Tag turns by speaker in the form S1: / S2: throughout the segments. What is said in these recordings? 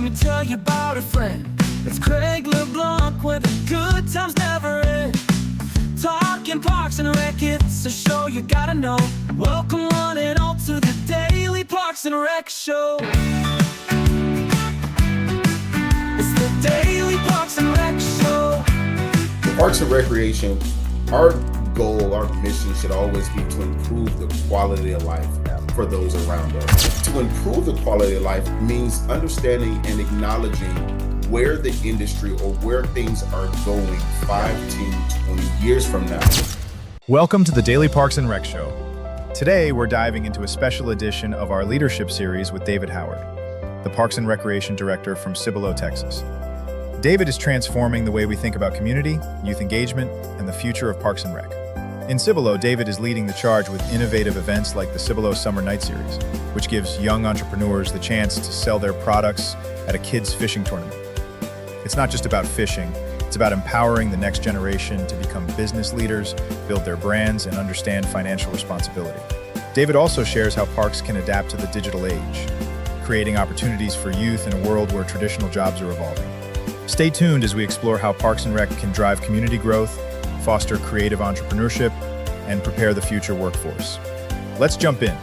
S1: me tell you about a friend. It's Craig LeBlanc where the good times never end. Talking Parks and Rec, it's a show you gotta know. Welcome one and all to the Daily Parks and Rec Show. It's the Daily Parks and Rec Show.
S2: Parks and Recreation, our goal, our mission should always be to improve the quality of life for those around us. To improve the quality of life means understanding and acknowledging where the industry or where things are going 5, 10, 20 years from now.
S3: Welcome to the Daily Parks and Rec Show. Today, we're diving into a special edition of our leadership series with David Howard, the Parks and Recreation Director from Cibolo, Texas. David is transforming the way we think about community, youth engagement, and the future of Parks and Rec. In Cibolo, David is leading the charge with innovative events like the Cibolo Summer Night Series, which gives young entrepreneurs the chance to sell their products at a kids' fishing tournament. It's not just about fishing, it's about empowering the next generation to become business leaders, build their brands, and understand financial responsibility. David also shares how parks can adapt to the digital age, creating opportunities for youth in a world where traditional jobs are evolving. Stay tuned as we explore how Parks and Rec can drive community growth, foster creative entrepreneurship, and prepare the future workforce. Let's jump in.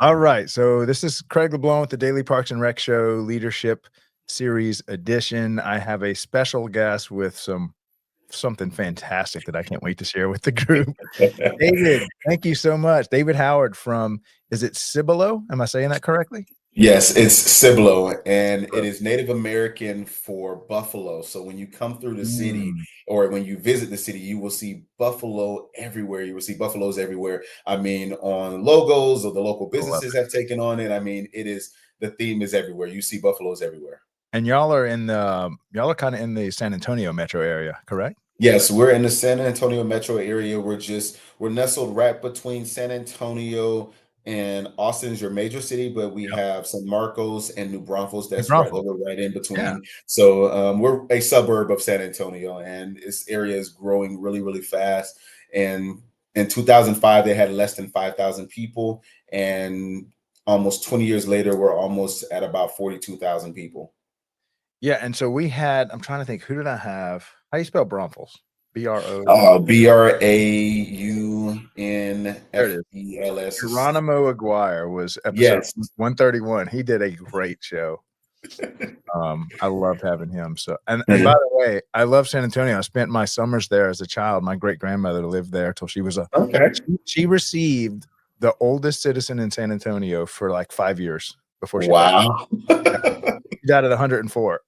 S3: All right, so this is Craig LeBlanc with the Daily Parks and Rec Show Leadership Series Edition. I have a special guest with something fantastic that I can't wait to share with the group. David, thank you so much. David Howard from, is it Cibolo? Am I saying that correctly?
S2: Yes, it's Cibolo, and it is Native American for buffalo. So when you come through the city or when you visit the city, you will see buffalo everywhere. You will see buffaloes everywhere. I mean, on logos or the local businesses have taken on it. I mean, the theme is everywhere. You see buffaloes everywhere.
S3: And y'all are kind of in the San Antonio metro area, correct?
S2: Yes, we're in the San Antonio metro area. We're nestled right between San Antonio and Austin's your major city, but we have San Marcos and New Braunfels we're right in between.
S3: Yeah.
S2: So we're a suburb of San Antonio, and this area is growing really, really fast. And in 2005, they had less than 5,000 people, and almost 20 years later, we're almost at about 42,000 people.
S3: Yeah, and so we had, I'm trying to think, who did I have? How do you spell Braunfels?
S2: Braunfels.
S3: Geronimo Aguirre was episode 131. He did a great show. I loved having him. So, and by the way, I love San Antonio. I spent my summers there as a child. My great grandmother lived there till she was she received the oldest citizen in San Antonio for like 5 years before she died. She died at 104.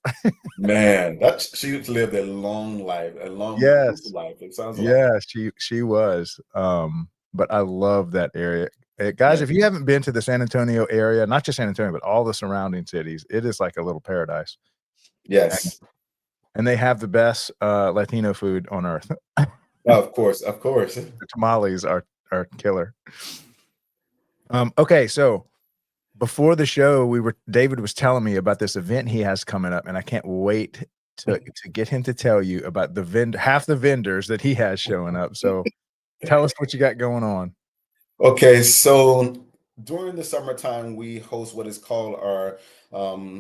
S2: Man, she lived a long life, life. It sounds
S3: she was. But I love that area. Guys, if you haven't been to the San Antonio area, not just San Antonio, but all the surrounding cities, it is like a little paradise.
S2: Yes.
S3: And they have the best Latino food on earth.
S2: Of course.
S3: The tamales are killer. Okay, so before the show, David was telling me about this event he has coming up, and I can't wait to get him to tell you about half the vendors that he has showing up. So tell us what you got going on.
S2: Okay, so during the summertime, we host what is called our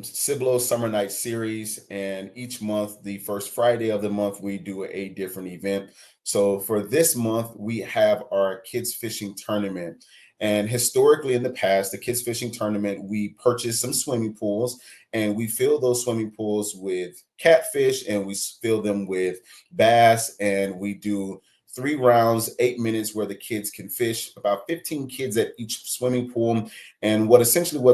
S2: Cibolo Summer Night Series, and each month, the first Friday of the month, we do a different event. So for this month, we have our kids fishing tournament. And historically in the past, the kids fishing tournament, we purchased some swimming pools and we fill those swimming pools with catfish and we fill them with bass, and we do 3 rounds, 8 minutes where the kids can fish, about 15 kids at each swimming pool. And what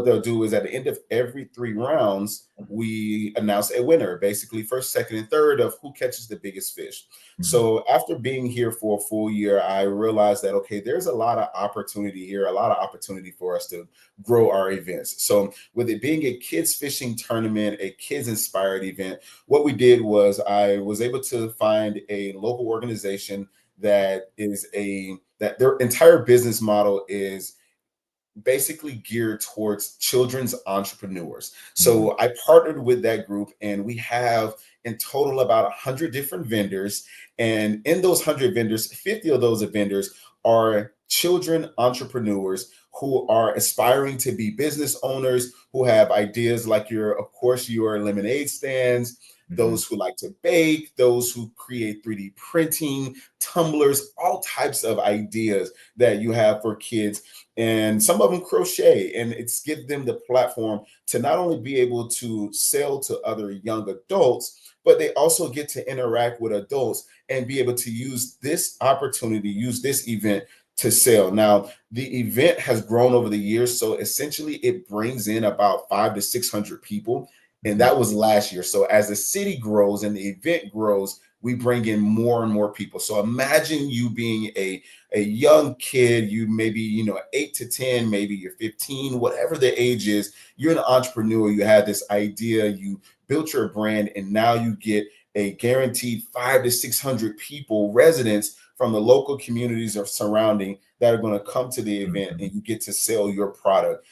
S2: they'll do is at the end of every 3 rounds, we announce a winner, basically first, second, and third of who catches the biggest fish. So after being here for a full year, I realized that, okay, there's a lot of opportunity here, a lot of opportunity for us to grow our events. So with it being a kids fishing tournament, a kids inspired event, what we did was I was able to find a local organization that their entire business model is basically geared towards children's entrepreneurs. So I partnered with that group, and we have in total about 100 different vendors. And in those 100 vendors, 50 of those vendors are children entrepreneurs who are aspiring to be business owners, who have ideas like of course, your lemonade stands,
S3: Mhm.
S2: those who like to bake, those who create 3D printing, tumblers, all types of ideas that you have for kids. And some of them crochet, and it's give them the platform to not only be able to sell to other young adults, but they also get to interact with adults and be able to use this opportunity, use this event to sell. Now, the event has grown over the years, so essentially it brings in about 500 to 600 people, and
S3: Mhm.
S2: that was last year. So as the city grows and the event grows, we bring in more and more people. So imagine you being a young kid, you maybe 8 to 10, maybe you're 15, whatever the age is. You're an entrepreneur. You had this idea. You built your brand, and now you get a guaranteed 500 to 600 people, residents from the local communities of surrounding that are going to come to the event, and
S3: Mhm.
S2: you get to sell your product.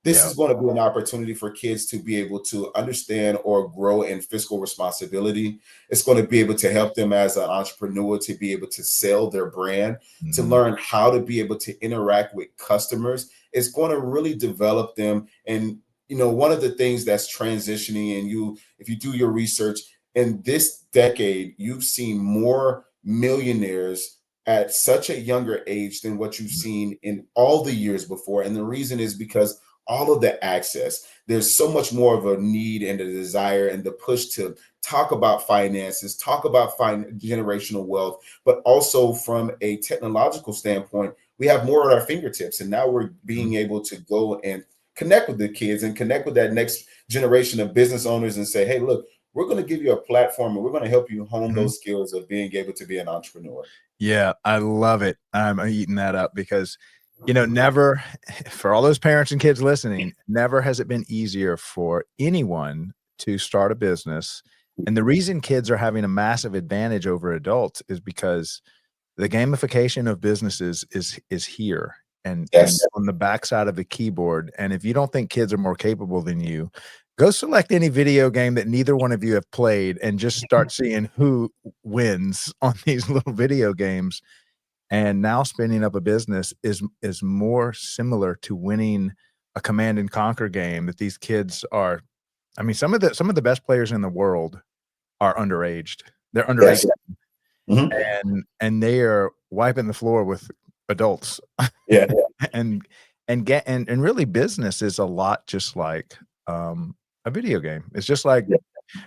S2: This
S3: Yeah.
S2: is going to be an opportunity for kids to be able to understand or grow in fiscal responsibility. It's going to be able to help them as an entrepreneur to be able to sell their brand, to
S3: Mhm.
S2: learn how to be able to interact with customers. It's going to really develop them. And one of the things that's transitioning, and if you do your research in this decade, you've seen more millionaires at such a younger age than what you've seen in all the years before. And the reason is because all of the access. There's so much more of a need and a desire and the push to talk about finances, talk about generational wealth, but also from a technological standpoint, we have more at our fingertips. And now we're
S3: Mhm.
S2: being able to go and connect with the kids and connect with that next generation of business owners and say, hey, look, we're going to give you a platform and we're going to help you hone
S3: Mhm.
S2: those skills of being able to be an entrepreneur.
S3: Yeah, I love it. I'm eating that up because, never for all those parents and kids listening, never has it been easier for anyone to start a business. And the reason kids are having a massive advantage over adults is because the gamification of businesses is here and
S2: Yes.
S3: on the backside of the keyboard. And if you don't think kids are more capable than you, go select any video game that neither one of you have played and just start seeing who wins on these little video games. And now spinning up a business is more similar to winning a command and conquer game that these kids are. I mean, some of the best players in the world are underaged. They're underage
S2: Yes. Mhm.
S3: and they are wiping the floor with adults.
S2: Yeah.
S3: And and really business is a lot just like, a video game. It's just like
S2: Yeah.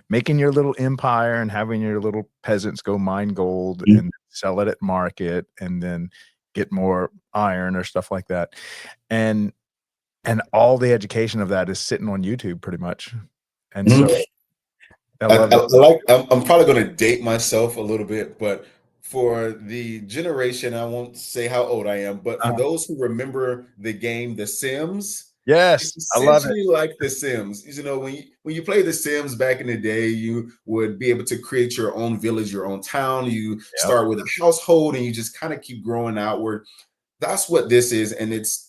S3: making your little empire and having your little peasants go mine gold
S2: Mhm.
S3: and sell it at market and then get more iron or stuff like that. And all the education of that is sitting on YouTube pretty much. And so
S2: Mhm.
S3: I
S2: I,
S3: love
S2: I
S3: it.
S2: like. I'm probably going to date myself a little bit, but for the generation, I won't say how old I am, but for
S3: Uh,
S2: those who remember the game The Sims,
S3: yes,
S2: it's
S3: I love it.
S2: essentially like The Sims. When you play The Sims back in the day, you would be able to create your own village, your own town. You
S3: Yep.
S2: start with a household, and you just kind of keep growing outward. That's what this is, and it's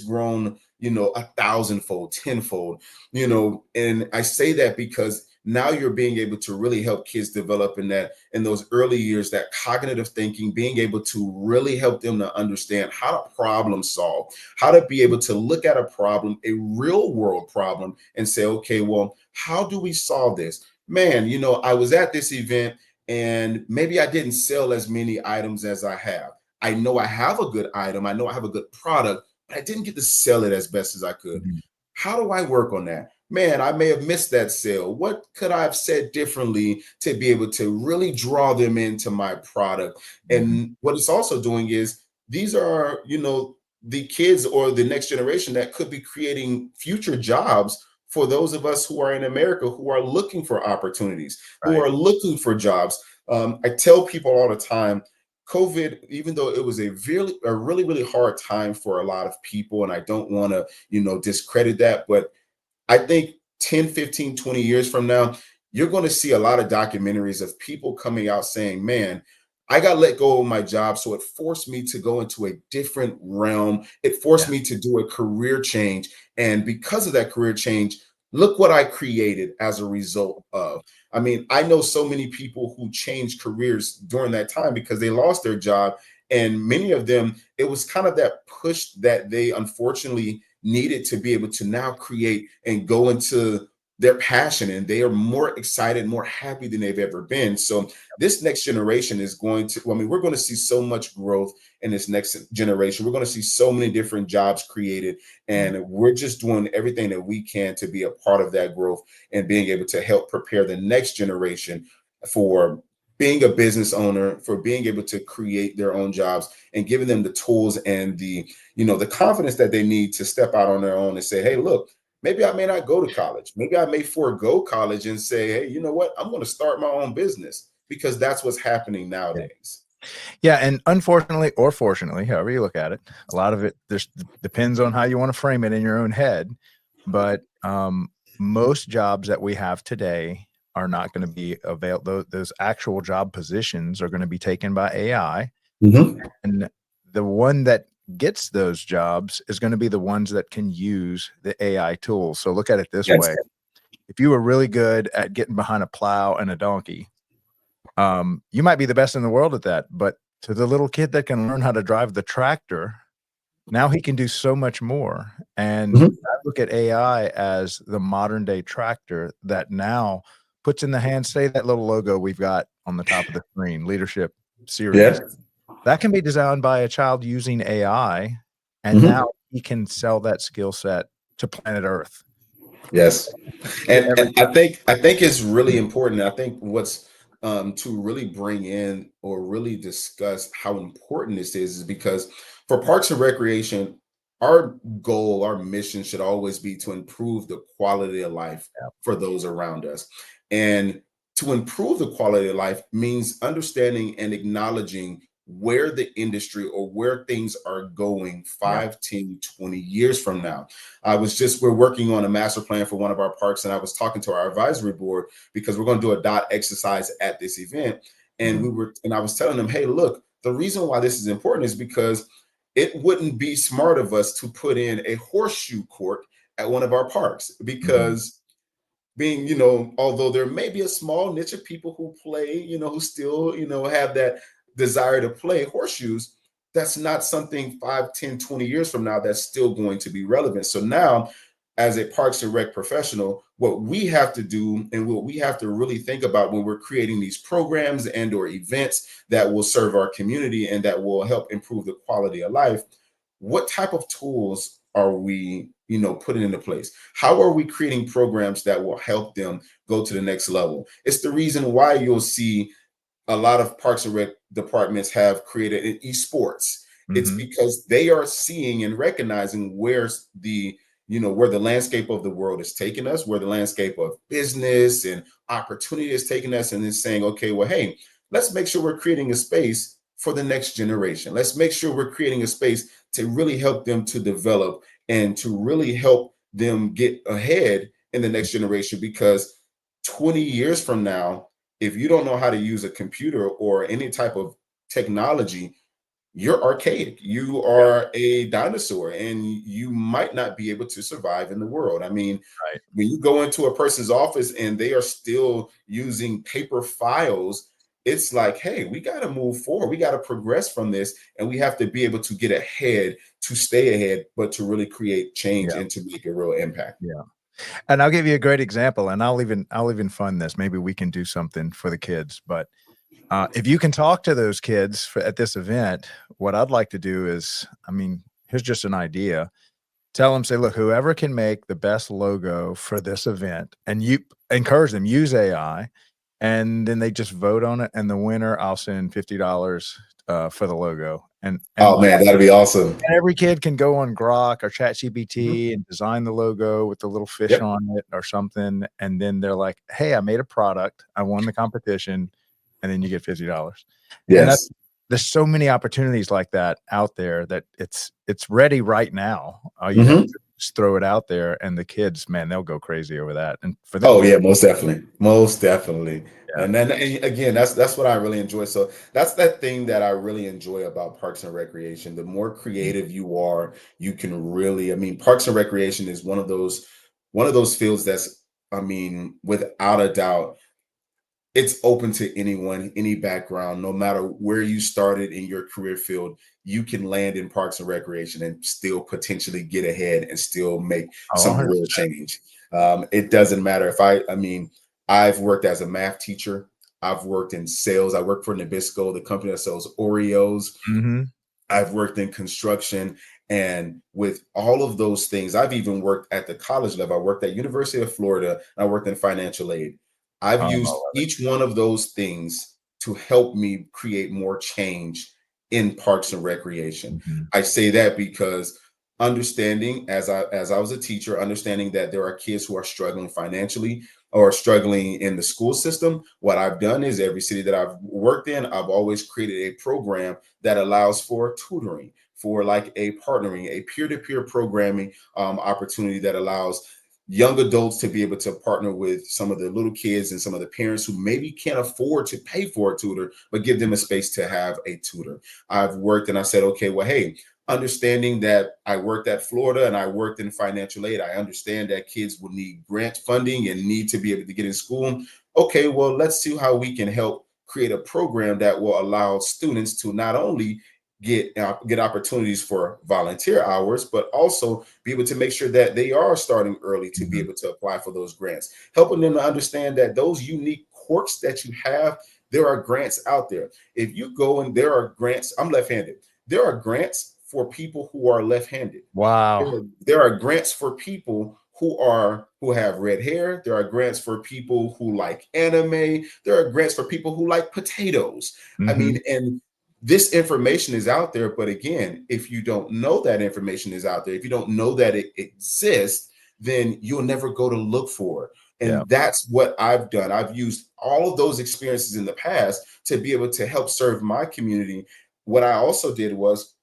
S2: grown, 1,000-fold, tenfold, and I say that because now you're being able to really help kids develop in those early years, that cognitive thinking, being able to really help them to understand how to problem solve, how to be able to look at a problem, a real world problem, and say, okay, well, how do we solve this? Man, I was at this event and maybe I didn't sell as many items as I have. I know I have a good item. I know I have a good product, but I didn't get to sell it as best as I could.
S3: Mhm.
S2: How do I work on that? Man, I may have missed that sale. What could I have said differently to be able to really draw them into my product?
S3: Mhm.
S2: And what it's also doing is these are, the kids or the next generation that could be creating future jobs for those of us who are in America who are looking for opportunities, who
S3: Right.
S2: are looking for jobs. I tell people all the time, COVID, even though it was a really hard time for a lot of people, and I don't want to, discredit that, but I think 10, 15, 20 years from now, you're going to see a lot of documentaries of people coming out saying, man, I got let go of my job. So it forced me to go into a different realm. It forced
S3: Yeah.
S2: me to do a career change. And because of that career change, look what I created as a result of. I mean, I know so many people who changed careers during that time because they lost their job And many of them, it was kind of that push that they unfortunately needed to be able to now create and go into their passion, and they are more excited, more happy than they've ever been. So this next generation is going to, I mean, we're going to see so much growth in this next generation. We're going to see so many different jobs created, and we're just doing everything that we can to be a part of that growth and being able to help prepare the next generation for being a business owner, for being able to create their own jobs, and giving them the tools and the confidence that they need to step out on their own and say, hey, look, maybe I may not go to college. Maybe I may forego college and say, hey, you know what? I'm going to start my own business, because that's what's happening
S3: Yeah.
S2: nowadays.
S3: Yeah, and unfortunately or fortunately, however you look at it, a lot of it just depends on how you want to frame it in your own head. But most jobs that we have today are not going to be available. Those actual job positions are going to be taken by AI,
S2: Mm-hmm.
S3: and the one that gets those jobs is going to be the ones that can use the AI tools. So look at it this
S2: Yes.
S3: way: if you were really good at getting behind a plow and a donkey, you might be the best in the world at that, but to the little kid that can learn how to drive the tractor, now he can do so much more. And
S2: Mm-hmm.
S3: I look at AI as the modern day tractor that now puts in the hands, say that little logo we've got on the top of the screen, leadership series,
S2: Yeah.
S3: that can be designed by a child using AI. And
S2: Mm-hmm.
S3: now he can sell that skill set to planet Earth.
S2: Yes.
S3: To
S2: And
S3: every-
S2: I think it's really important. I think what's to really bring in or really discuss how important this is because for Parks and Recreation, our goal, our mission should always be to improve the quality of life for those around us. And to improve the quality of life means understanding and acknowledging where the industry or where things are going
S3: Yeah.
S2: 5, 10, 20 years from now. We're working on a master plan for one of our parks, and I was talking to our advisory board because we're going to do a dot exercise at this event. And I was telling them, hey, look, the reason why this is important is because it wouldn't be smart of us to put in a horseshoe court at one of our parks because although there may be a small niche of people who play, who still, have that desire to play horseshoes, that's not something 5, 10, 20 years from now that's still going to be relevant. So now, as a Parks and Rec professional, what we have to do and what we have to really think about when we're creating these programs and or events that will serve our community and that will help improve the quality of life, what type of tools are we putting into place? How are we creating programs that will help them go to the next level? It's the reason why you'll see a lot of Parks and Rec departments have created an esports. It's because they are seeing and recognizing where the landscape of the world is taking us, where the landscape of business and opportunity is taking us, and is saying, okay, well, hey, let's make sure we're creating a space for the next generation. Let's make sure we're creating a space to really help them to develop and to really help them get ahead in the next generation. Because 20 years from now, if you don't know how to use a computer or any type of technology, you're archaic. You are a dinosaur and you might not be able to survive in the world. I mean,
S3: Right.
S2: when you go into a person's office and they are still using paper files, it's like, hey, we got to move forward. We got to progress from this. And we have to be able to get ahead, to stay ahead, but to really create change
S3: Yeah.
S2: and to make a real impact.
S3: Yeah. And I'll give you a great example, and I'll even fund this. Maybe we can do something for the kids. But if you can talk to those kids at this event, what I'd like to do is, I mean, here's just an idea. Tell them, say, look, whoever can make the best logo for this event, and you encourage them, use AI, and then they just vote on it. And the winner, I'll send $50 for the logo. And
S2: Oh man, that'd be awesome.
S3: every kid can go on Grok or
S2: Mhm.
S3: ChatGPT and design the logo with the little fish
S2: Yep.
S3: on it or something. And then they're like, hey, I made a product. I won the competition. And then you get $50. And
S2: Yes.
S3: there's so many opportunities like that out there that it's ready right now. All you have to
S2: Mhm.
S3: do is just throw it out there, and the kids, man, they'll go crazy over that. And for them,
S2: Oh yeah, most definitely, most definitely.
S3: yeah,
S2: And then again, that's what I really enjoy. So that's that thing that I really enjoy about Parks and Recreation. The more creative you are, you can really. I mean, Parks and Recreation is one of those fields that's, I mean, without a doubt, it's open to anyone, any background, no matter where you started in your career field. You can land in Parks and Recreation and still potentially get ahead and still make
S3: Oh,
S2: some
S3: 100%.
S2: real change. It doesn't matter if I mean, I've worked as a math teacher. I've worked in sales. I work for Nabisco, the company that sells Oreos.
S3: Mhm.
S2: I've worked in construction, and with all of those things, I've even worked at the college level. I worked at University of Florida, and I worked in financial aid. I've
S3: Oh, I
S2: used
S3: love it.
S2: each one of those things to help me create more change in Parks and Recreation.
S3: Mhm.
S2: I say that because understanding, as I was a teacher, understanding that there are kids who are struggling financially or struggling in the school system, what I've done is every city that I've worked in, I've always created a program that allows for tutoring, for like a partnering, a peer-to-peer programming opportunity that allows young adults to be able to partner with some of the little kids and some of the parents who maybe can't afford to pay for a tutor, but give them a space to have a tutor. I've worked and I said, okay, well, hey, understanding that I worked at Florida and I worked in financial aid, I understand that kids will need grant funding and need to be able to get in school. Okay, well, let's see how we can help create a program that will allow students to not only get opportunities for volunteer hours, but also be able to make sure that they are starting early to be
S3: Mhm.
S2: able to apply for those grants, helping them to understand that those unique quirks that you have, there are grants out there. If you go and there are grants, I'm left-handed. There are grants for people who are left-handed.
S3: Wow.
S2: There are grants for people who have red hair. There are grants for people who like anime. There are grants for people who like potatoes. I mean,
S3: Mhm.
S2: and this information is out there, but again, if you don't know that information is out there, if you don't know that it exists, then you'll never go to look for it.
S3: Yeah.
S2: And that's what I've done. I've used all of those experiences in the past to be able to help serve my community. What I also did was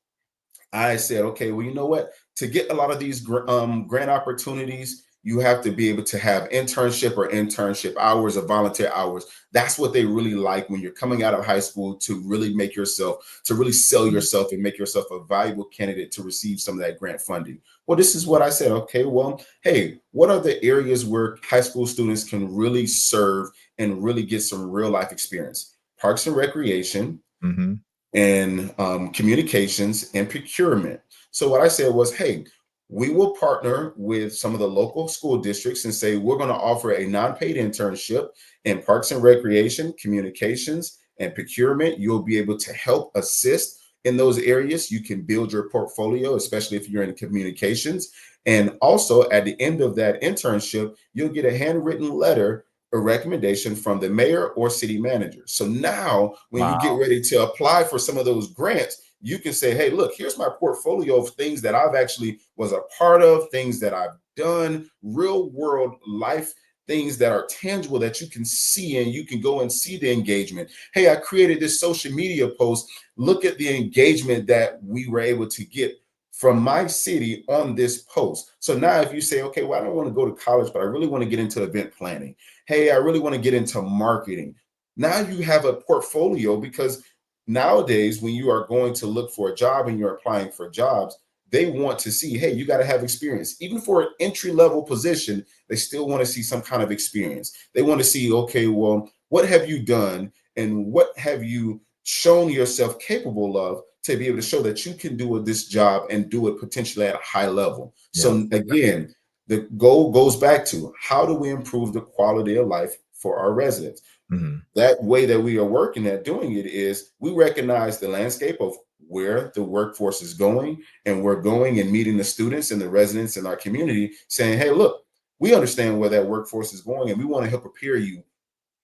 S2: I said, okay, well, you know what? To get a lot of these grant opportunities, you have to be able to have internship hours or volunteer hours. That's what they really like when you're coming out of high school, to really make yourself, to really sell
S3: Mhm.
S2: yourself and make yourself a valuable candidate to receive some of that grant funding. Well, this is what I said. Okay, well, hey, what are the areas where high school students can really serve and really get some real life experience? Parks and Recreation,
S3: Mhm.
S2: and communications and procurement. So what I said was, hey, we will partner with some of the local school districts and say we're going to offer a non-paid internship in Parks and Recreation, communications, and procurement. You'll be able to help assist in those areas. You can build your portfolio, especially if you're in communications. And also at the end of that internship, you'll get a handwritten letter, a recommendation from the mayor or city manager. So now when you get
S3: Wow.
S2: ready to apply for some of those grants, you can say, hey, look, here's my portfolio of things that I've actually was a part of, things that I've done, real world life things that are tangible that you can see, and you can go and see the engagement. Hey, I created this social media post. Look at the engagement that we were able to get from my city on this post. So now if you say, okay, well, I don't want to go to college, but I really want to get into event planning. Hey, I really want to get into marketing. Now you have a portfolio, because nowadays when you are going to look for a job and you're applying for jobs, they want to see, hey, you got to have experience. Even for an entry level position, they still want to see some kind of experience. They want to see, okay, well, what have you done and what have you shown yourself capable of to be able to show that you can do this job and do it potentially at a high level.
S3: Yeah.
S2: So again, the goal goes back to, how do we improve the quality of life for our residents?
S3: Mhm.
S2: That way that we are working at doing it is we recognize the landscape of where the workforce is going, and we're going and meeting the students and the residents in our community saying, hey, look, we understand where that workforce is going, and we want to help prepare you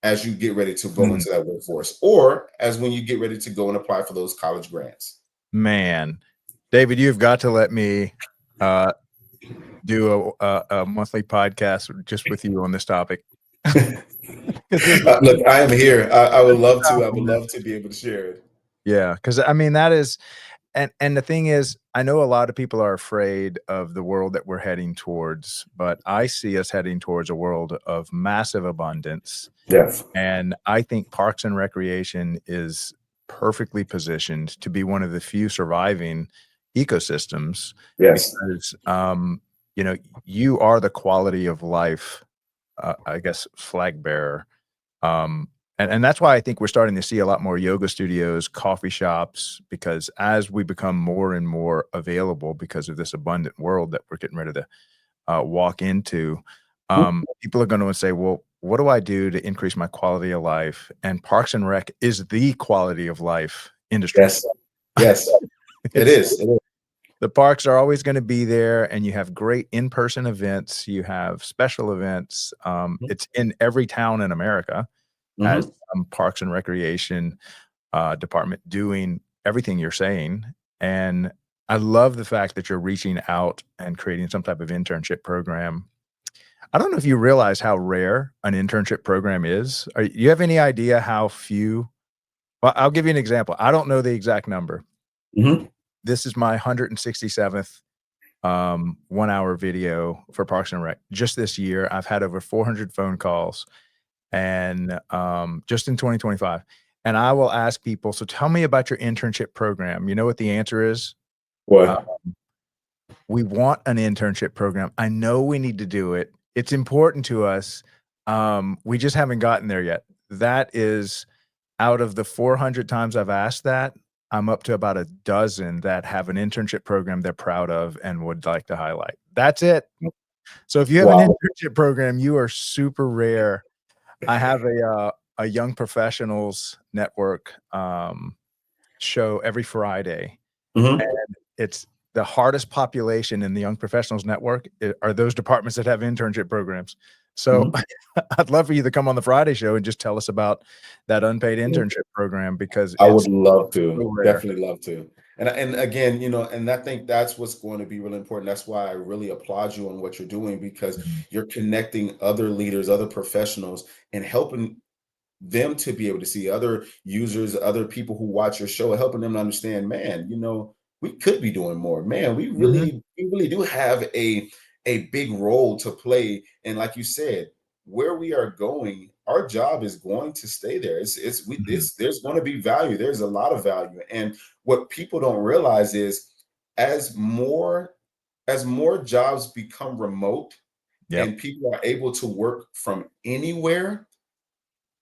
S2: as you get ready to go
S3: Mhm.
S2: into that workforce, or as when you get ready to go and apply for those college grants.
S3: Man, David, you've got to let me, uh, do a monthly podcast just with you on this topic. 'Cause
S2: Look, I am here. I would
S3: this is
S2: love to. I would
S3: fascinating.
S2: love to be able to share it.
S3: Yeah, because I mean, that is, and the thing is, I know a lot of people are afraid of the world that we're heading towards, but I see us heading towards a world of massive abundance,
S2: Yes.
S3: and I think Parks and Recreation is perfectly positioned to be one of the few surviving ecosystems
S2: Yes.
S3: because, you know, you are the quality of life, I guess, flag bearer. And that's why I think we're starting to see a lot more yoga studios, coffee shops, because as we become more and more available because of this abundant world that we're getting ready to walk into, people are going to say, well, what do I do to increase my quality of life? And Parks and Rec is the quality of life industry.
S2: Yes. Yes. It
S3: It's
S2: is. It is.
S3: the parks are always going to be there, and you have great in-person events. You have special events. It's in every town in America has
S2: Mhm.
S3: some parks and recreation department doing everything you're saying. And I love the fact that you're reaching out and creating some type of internship program. I don't know if you realize how rare an internship program is. You have any idea how few? Well, I'll give you an example. I don't know the exact number.
S2: Mhm.
S3: This is my 167th 1 hour video for Parks and Rec. Just this year, I've had over 400 phone calls and just in 2025. And I will ask people, so tell me about your internship program. You know what the answer is? Uh,
S2: What?
S3: we want an internship program. I know we need to do it. It's important to us. We just haven't gotten there yet. That is out of the 400 times I've asked that, I'm up to about a dozen that have an internship program they're proud of and would like to highlight. That's it. So if you have an
S2: Wow.
S3: internship program, you are super rare. I have a young professionals network show every Friday,
S2: Mhm.
S3: and it's the hardest population in the young professionals network are those departments that have internship programs. So
S2: Mhm.
S3: I'd love for you to come on the Friday show and just tell us about that unpaid internship program because
S2: I would
S3: it's
S2: love to.
S3: so rare.
S2: Definitely love to. And again, and I think that's what's going to be really important. That's why I really applaud you on what you're doing because
S3: Mhm.
S2: you're connecting other leaders, other professionals, and helping them to be able to see other users, other people who watch your show, and helping them to understand, man, we could be doing more. Man,
S3: Mhm.
S2: we really do have a big role to play. And like you said, where we are going, our job is going to stay there.
S3: Mhm.
S2: There's going to be value. There's a lot of value. And what people don't realize is as more as more jobs become remote
S3: Yep.
S2: and people are able to work from anywhere,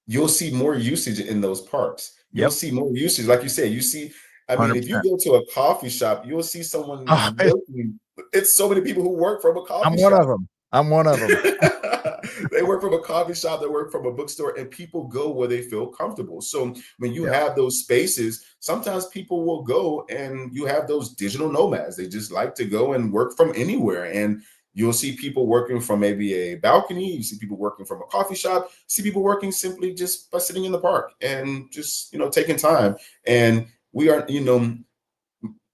S2: you'll see more usage in those parks. You'll
S3: Yep.
S2: see more usage. Like you said, you see, I mean, if you
S3: 100%.
S2: go to a coffee shop, you'll see
S3: Oh,
S2: someone working. It's so many people who work from a
S3: I'm
S2: coffee
S3: one of
S2: shop.
S3: them. I'm one of them.
S2: They work from a coffee shop, they work from a bookstore, and people go where they feel comfortable. So when you
S3: Yeah.
S2: have those spaces, sometimes people will go and you have those digital nomads. They just like to go and work from anywhere. And you'll see people working from maybe a balcony, you see people working from a coffee shop, see people working simply just by sitting in the park and just, taking time. And we are,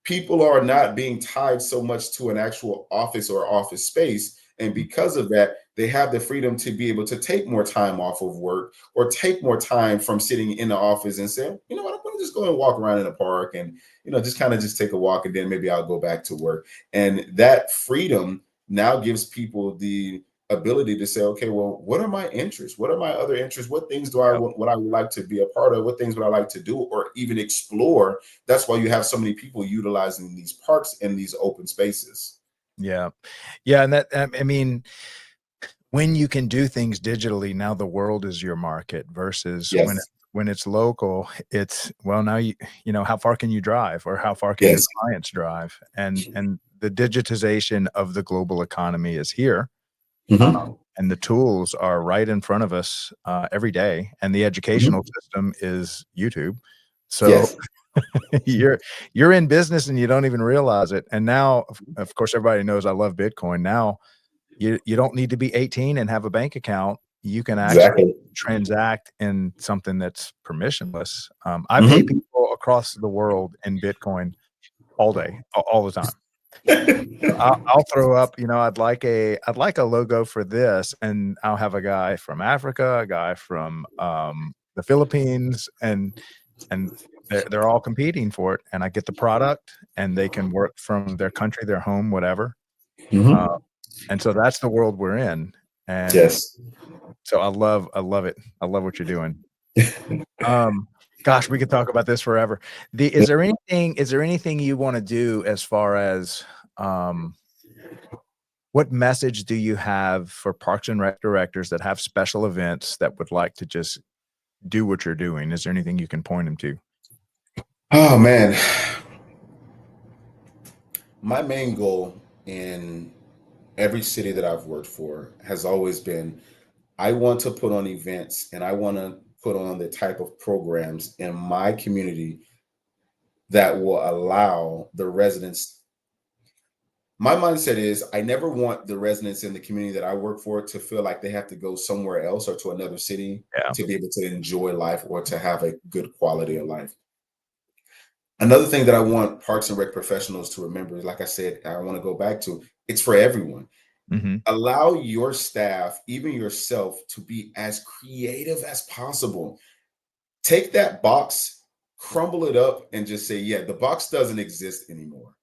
S2: people are not being tied so much to an actual office or office space. And because of that, they have the freedom to be able to take more time off of work or take more time from sitting in the office and say, you know what, I'm going to just go and walk around in the park and, just kind of just take a walk and then maybe I'll go back to work. And that freedom now gives people the ability to say, okay, well, what are my interests? What are my other interests? What things do I
S3: Yep.
S2: want, what I would like to be a part of? What things would I like to do or even explore? That's why you have so many people utilizing these parks and these open spaces.
S3: Yeah. Yeah, and that I mean, when you can do things digitally, now the world is your market versus
S2: Yes.
S3: when it's local, it's well, now how far can you drive or how far can your
S2: Yes.
S3: clients drive? And the digitization of the global economy is here.
S2: Mhm.
S3: And the tools are right in front of us every day. And the educational
S2: Mhm.
S3: system is YouTube. So
S2: Yes.
S3: you're you're in business and you don't even realize it. And now, of course, everybody knows I love Bitcoin. Now you don't need to be 18 and have a bank account. You can actually
S2: Exactly.
S3: transact in something that's permissionless. I pay
S2: Mhm.
S3: people across the world in Bitcoin all day, all the time. I'll throw up, I'd like a logo for this, and I'll have a guy from Africa, a guy from the Philippines, and they're all competing for it, and I get the product, and they can work from their country, their home, whatever. Uh,
S2: Mhm.
S3: and so that's the world we're in, and
S2: Yes.
S3: so I love it. I love what you're doing. Um, gosh, we could talk about this forever. Is there anything you wanna do as far as, um what message do you have for Parks and Rec directors that have special events that would like to just do what you're doing? Is there anything you can point them to?
S2: Oh man, my main goal in every city that I've worked for has always been I want to put on events and I want to put on the type of programs in my community that will allow the residents. My mindset is I never want the residents in the community that I work for to feel like they have to go somewhere else or to another city
S3: Yeah.
S2: to be able to enjoy life or to have a good quality of life. Another thing that I want Parks and Rec professionals to remember is, like I said, I want to go back to it's for everyone.
S3: Mm-hmm.
S2: Allow your staff, even yourself, to be as creative as possible. Take that box, crumble it up, and just say, yeah, the box doesn't exist anymore.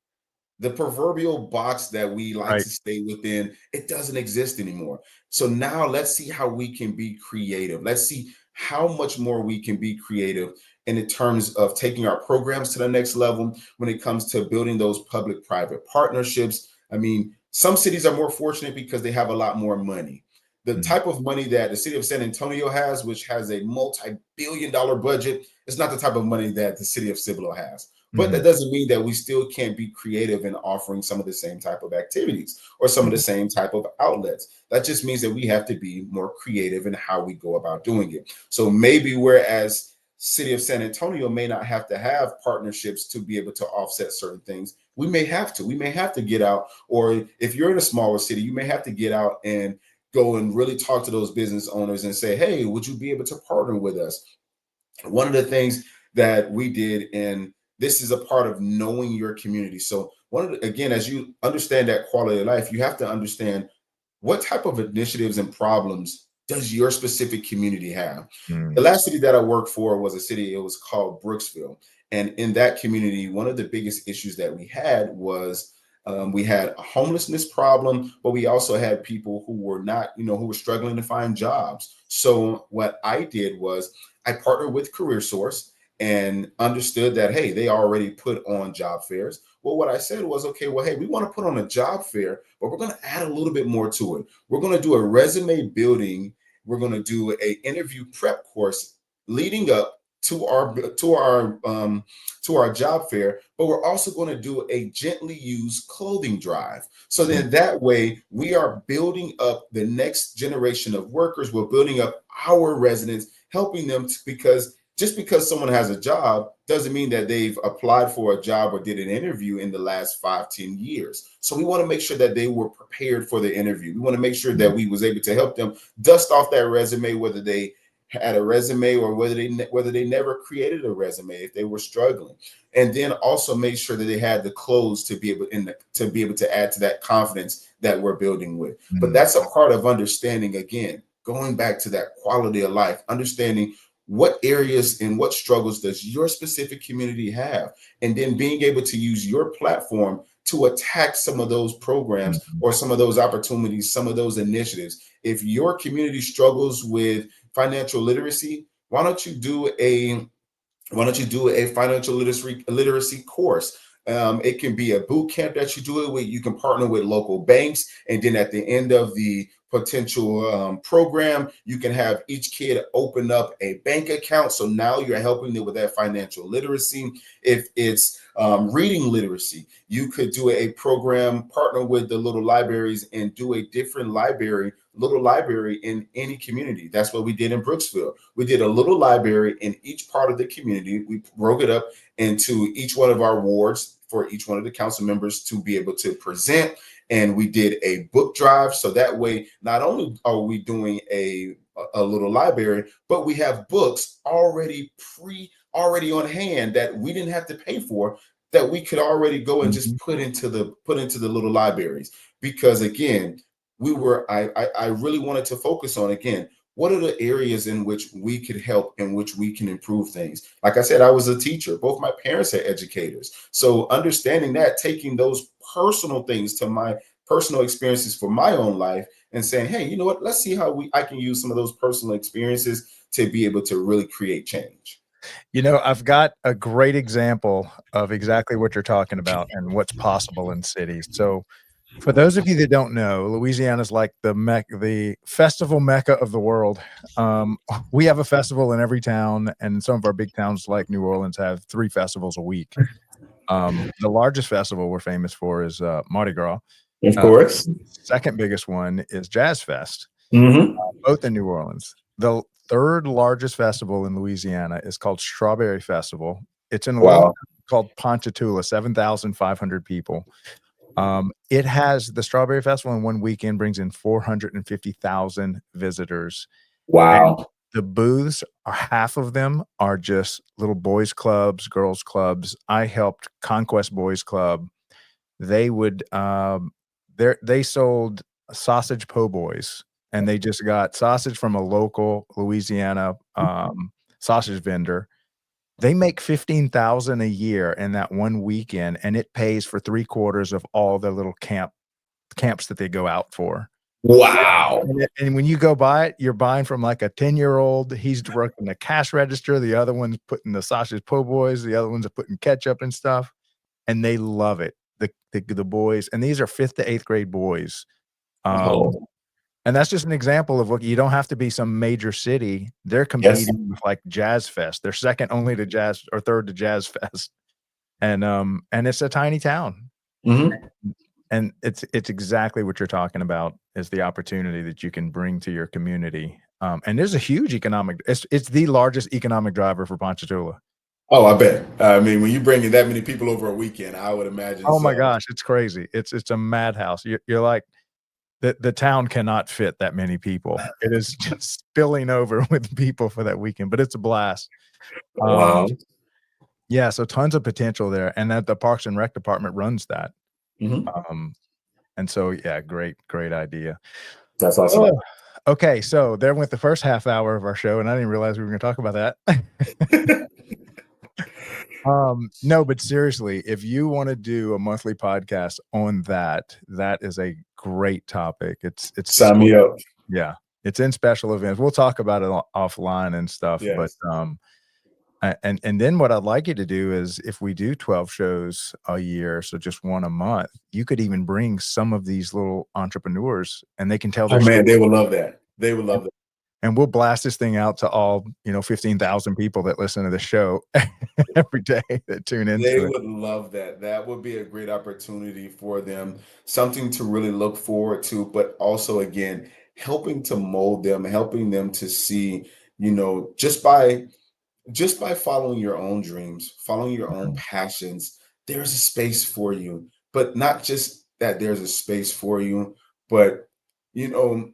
S2: The proverbial box that we like
S3: Right.
S2: to stay within, it doesn't exist anymore. So now let's see how we can be creative. Let's see how much more we can be creative in terms of taking our programs to the next level when it comes to building those public-private partnerships. I mean, some cities are more fortunate because they have a lot more money. The
S3: Mm-hmm.
S2: type of money that the city of San Antonio has, which has a multi-billion dollar budget, is not the type of money that the city of Cibolo has. But
S3: Mm-hmm.
S2: that doesn't mean that we still can't be creative in offering some of the same type of activities or some of the same type of outlets. That just means that we have to be more creative in how we go about doing it. So maybe whereas city of San Antonio may not have to have partnerships to be able to offset certain things, we may have to. We may have to get out, or if you're in a smaller city, you may have to get out and go and really talk to those business owners and say, hey, would you be able to partner with us? One of the things that we did, and this is a part of knowing your community. So again, as you understand that quality of life, you have to understand what type of initiatives and problems does your specific community have.
S3: Mm-hmm.
S2: The last city that I worked for was a city, it was called Brooksville. And in that community, one of the biggest issues that we had was we had a homelessness problem, but we also had people who were not, who were struggling to find jobs. So what I did was I partnered with Career Source and understood that, hey, they already put on job fairs. Well, what I said was, okay, well, hey, we want to put on a job fair, but we're going to add a little bit more to it. We're going to do a resume building. We're going to do a interview prep course leading up to our job fair, but we're also going to do a gently used clothing drive. So then that way we are building up the next generation of workers. We're building up our residents, helping them because just because someone has a job doesn't mean that they've applied for a job or did an interview in the last 5-10 years. So we want to make sure that they were prepared for the interview. We want to make sure that we was able to help them dust off that resume, whether they had a resume or whether they never created a resume if they were struggling, and then also make sure that they had the clothes to be able to add to that confidence that we're building with. But that's a part of understanding, again, going back to that quality of life, understanding what areas and what struggles does your specific community have, and then being able to use your platform to attack some of those programs or some of those opportunities, some of those initiatives. If your community struggles with financial literacy, why don't you do a financial literacy course? It can be a boot camp that you do it with. You can partner with local banks, and then at the end of the potential program, you can have each kid open up a bank account. So now you're helping them with that financial literacy. If it's reading literacy, you could do a program, partner with the little libraries, and do a different little library in any community. That's what we did in Brooksville. We did a little library in each part of the community. We broke it up into each one of our wards for each one of the council members to be able to present. And we did a book drive. So that way, not only are we doing a little library, but we have books already on hand that we didn't have to pay for, that we could already go and just put into the little libraries. Because again, I really wanted to focus on, again, what are the areas in which we could help, in which we can improve things. Like I said, I was a teacher. Both my parents are educators. So understanding that, taking those personal things to my personal experiences for my own life and saying, hey, you know what, let's see how I can use some of those personal experiences to be able to really create change.
S3: I've got a great example of exactly what you're talking about and what's possible in cities. So For those of you that don't know, Louisiana is like the festival mecca of the world. Um, we have a festival in every town, and some of our big towns like New Orleans have 3 festivals a week. The largest festival we're famous for is Mardi Gras.
S2: Of
S3: Uh,
S2: course.
S3: Second biggest one is Jazz Fest,
S2: Hmm.
S3: both in New Orleans. The third largest festival in Louisiana is called Strawberry Festival. It's in a little
S2: Wow.
S3: town called Ponchatoula, 7,500 people. It has the Strawberry Festival in one weekend brings in 450,000 visitors, and
S2: Wow.
S3: the booths are half of them are just little boys clubs, girls clubs. I helped Conquest Boys Club. They would, they sold sausage po' boys, and they just got sausage from a local Louisiana, sausage vendor. They make 15,000 a year in that one weekend, and it pays for 3/4 of all their little camps that they go out for.
S2: Wow.
S3: And when you go buy it, you're buying from, like, a 10-year-old. He's working the cash register, the other one's putting the sausage po' boys, the other ones are putting ketchup and stuff, and they love it. The boys, and these are 5th to 8th grade boys. Um,
S2: Oh,
S3: and that's just an example of, look, you don't have to be some major city. They're
S2: yes.
S3: competing with, like, Jazz Fest. They're second only to Jazz or third to Jazz Fest, and it's a tiny town.
S2: Hmm.
S3: And it's exactly what you're talking about is the opportunity that you can bring to your community. And there's a huge it's the largest economic driver for Ponchatoula.
S2: Oh, I bet. I mean, when you bring in that many people over a weekend, I would imagine
S3: Oh my
S2: so.
S3: gosh, it's crazy. It's a madhouse. You're like the town cannot fit that many people. It is just spilling over with people for that weekend, but it's a blast. Um,
S2: Wow.
S3: yeah, so tons of potential there, and that the Parks and Rec department runs that.
S2: Hmm.
S3: Um, and so yeah, great idea.
S2: That's awesome.
S3: Oh, okay, so there went the first half hour of our show, and I didn't realize we were gonna talk about that. No, but seriously, if you wanna do a monthly podcast on that, that is a great topic. It's
S2: Sign me
S3: sort
S2: up.
S3: yeah, it's in special events. We'll talk about it offline and stuff, but,
S2: Yes.
S3: and then what I'd like you to do is if we do 12 shows a year, so just 1 a month, you could even bring some of these little entrepreneurs, and they can tell
S2: Oh
S3: their
S2: man,
S3: story.
S2: they would love that. They would love that.
S3: And we'll blast this thing out to all, 15,000 people that listen to the show every day that tune
S2: They
S3: into it.
S2: would love that. That would be a great opportunity for them, something to really look forward to, but also again, helping to mold them, helping them to see, just by following your own dreams, following your own
S3: Mhm,
S2: passions, there's a space for you. But not just that there's a space for you, but you know,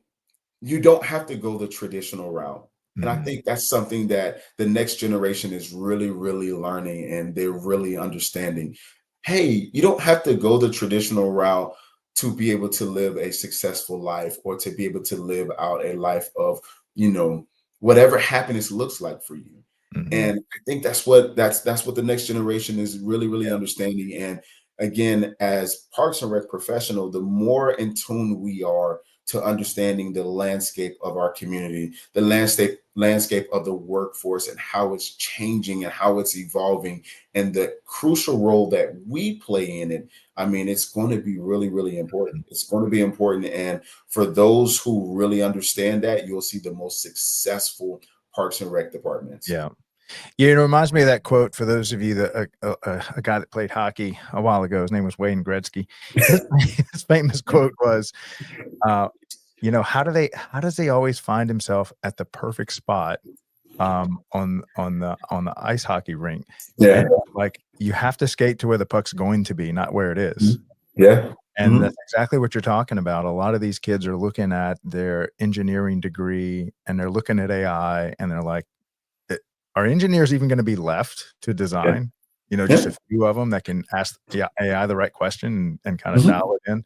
S2: you don't have to go the traditional route. And I
S3: mhm,
S2: think that's something that the next generation is really, really learning and they're really understanding. Hey, you don't have to go the traditional route to be able to live a successful life or to be able to live out a life of, you know, whatever happiness looks like for you.
S3: mhm.
S2: And I think that's what the next generation is really, really
S3: Yeah,
S2: understanding. And again, as Parks and Rec professional, the more in tune we are to understanding the landscape of our community, the landscape of the workforce and how it's changing and how it's evolving and the crucial role that we play in it. I mean, it's going to be really, really important.
S3: mhm.
S2: It's going to be important. And for those who really understand that, you'll see the most successful Parks and Rec departments.
S3: Yeah. Yeah, it reminds me of that quote for those of you that a guy that played hockey a while ago, his name was Wayne Gretzky. His his famous quote was, uh, how does he always find himself at the perfect spot, on the ice hockey rink? And,
S2: Yeah.
S3: like, you have to skate to where the puck's going to be, not where it is.
S2: Mhm. Yeah.
S3: And
S2: Mhm.
S3: that's exactly what you're talking about. A lot of these kids are looking at their engineering degree, and they're looking at AI, and they're like, "Eh, are engineers even gonna be left to
S2: Yeah.
S3: design?" Just
S2: Yeah.
S3: a few of them that can ask the AI the right question and kinda
S2: Mhm.
S3: dial it in.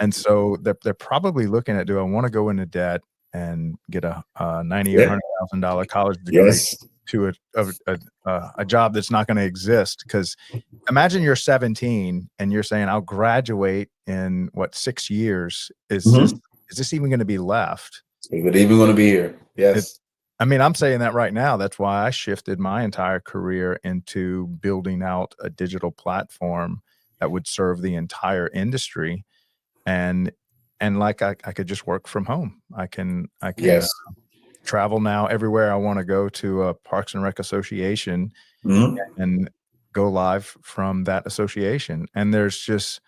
S3: And so they're probably looking at, "Do I wanna go into debt and get a 90 or
S2: Yeah.
S3: $100,000 college degree
S2: Yes.
S3: to a job that's not gonna exist?" 'Cause imagine you're 17 and you're saying, "I'll graduate in, what, 6 years.
S2: Mhm.
S3: Is this even gonna be left?"
S2: Is it even going to be here?
S3: It
S2: Yes.
S3: I mean, I'm saying that right now. That's why I shifted my entire career into building out a digital platform that would serve the entire industry. and like I could just work from home. I can
S2: Yes.
S3: travel now everywhere I want to go to a Parks and Rec association
S2: Mhm.
S3: and go live from that association. And there's just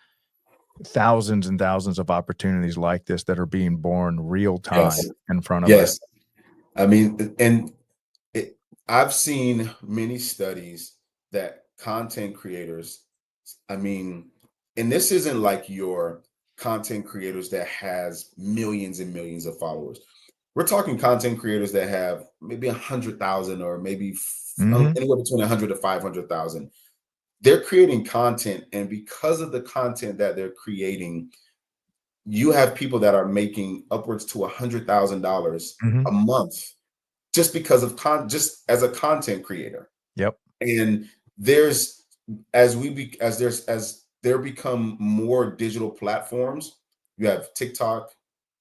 S3: thousands and thousands of opportunities like this that are being born real time
S2: Yes.
S3: in front of us.
S2: Yes. I mean, and it, I've seen many studies that content creators, I mean, and this isn't like your content creators that has millions and millions of followers. We're talking content creators that have maybe 100,000 or maybe
S3: Mhm.
S2: anywhere between 100 to 500,000. They're creating content, and because of the content that they're creating, you have people that are making upwards to $100,000
S3: Mhm.
S2: a month just because of just as a content creator.
S3: Yep.
S2: And there's as there become more digital platforms, you have TikTok,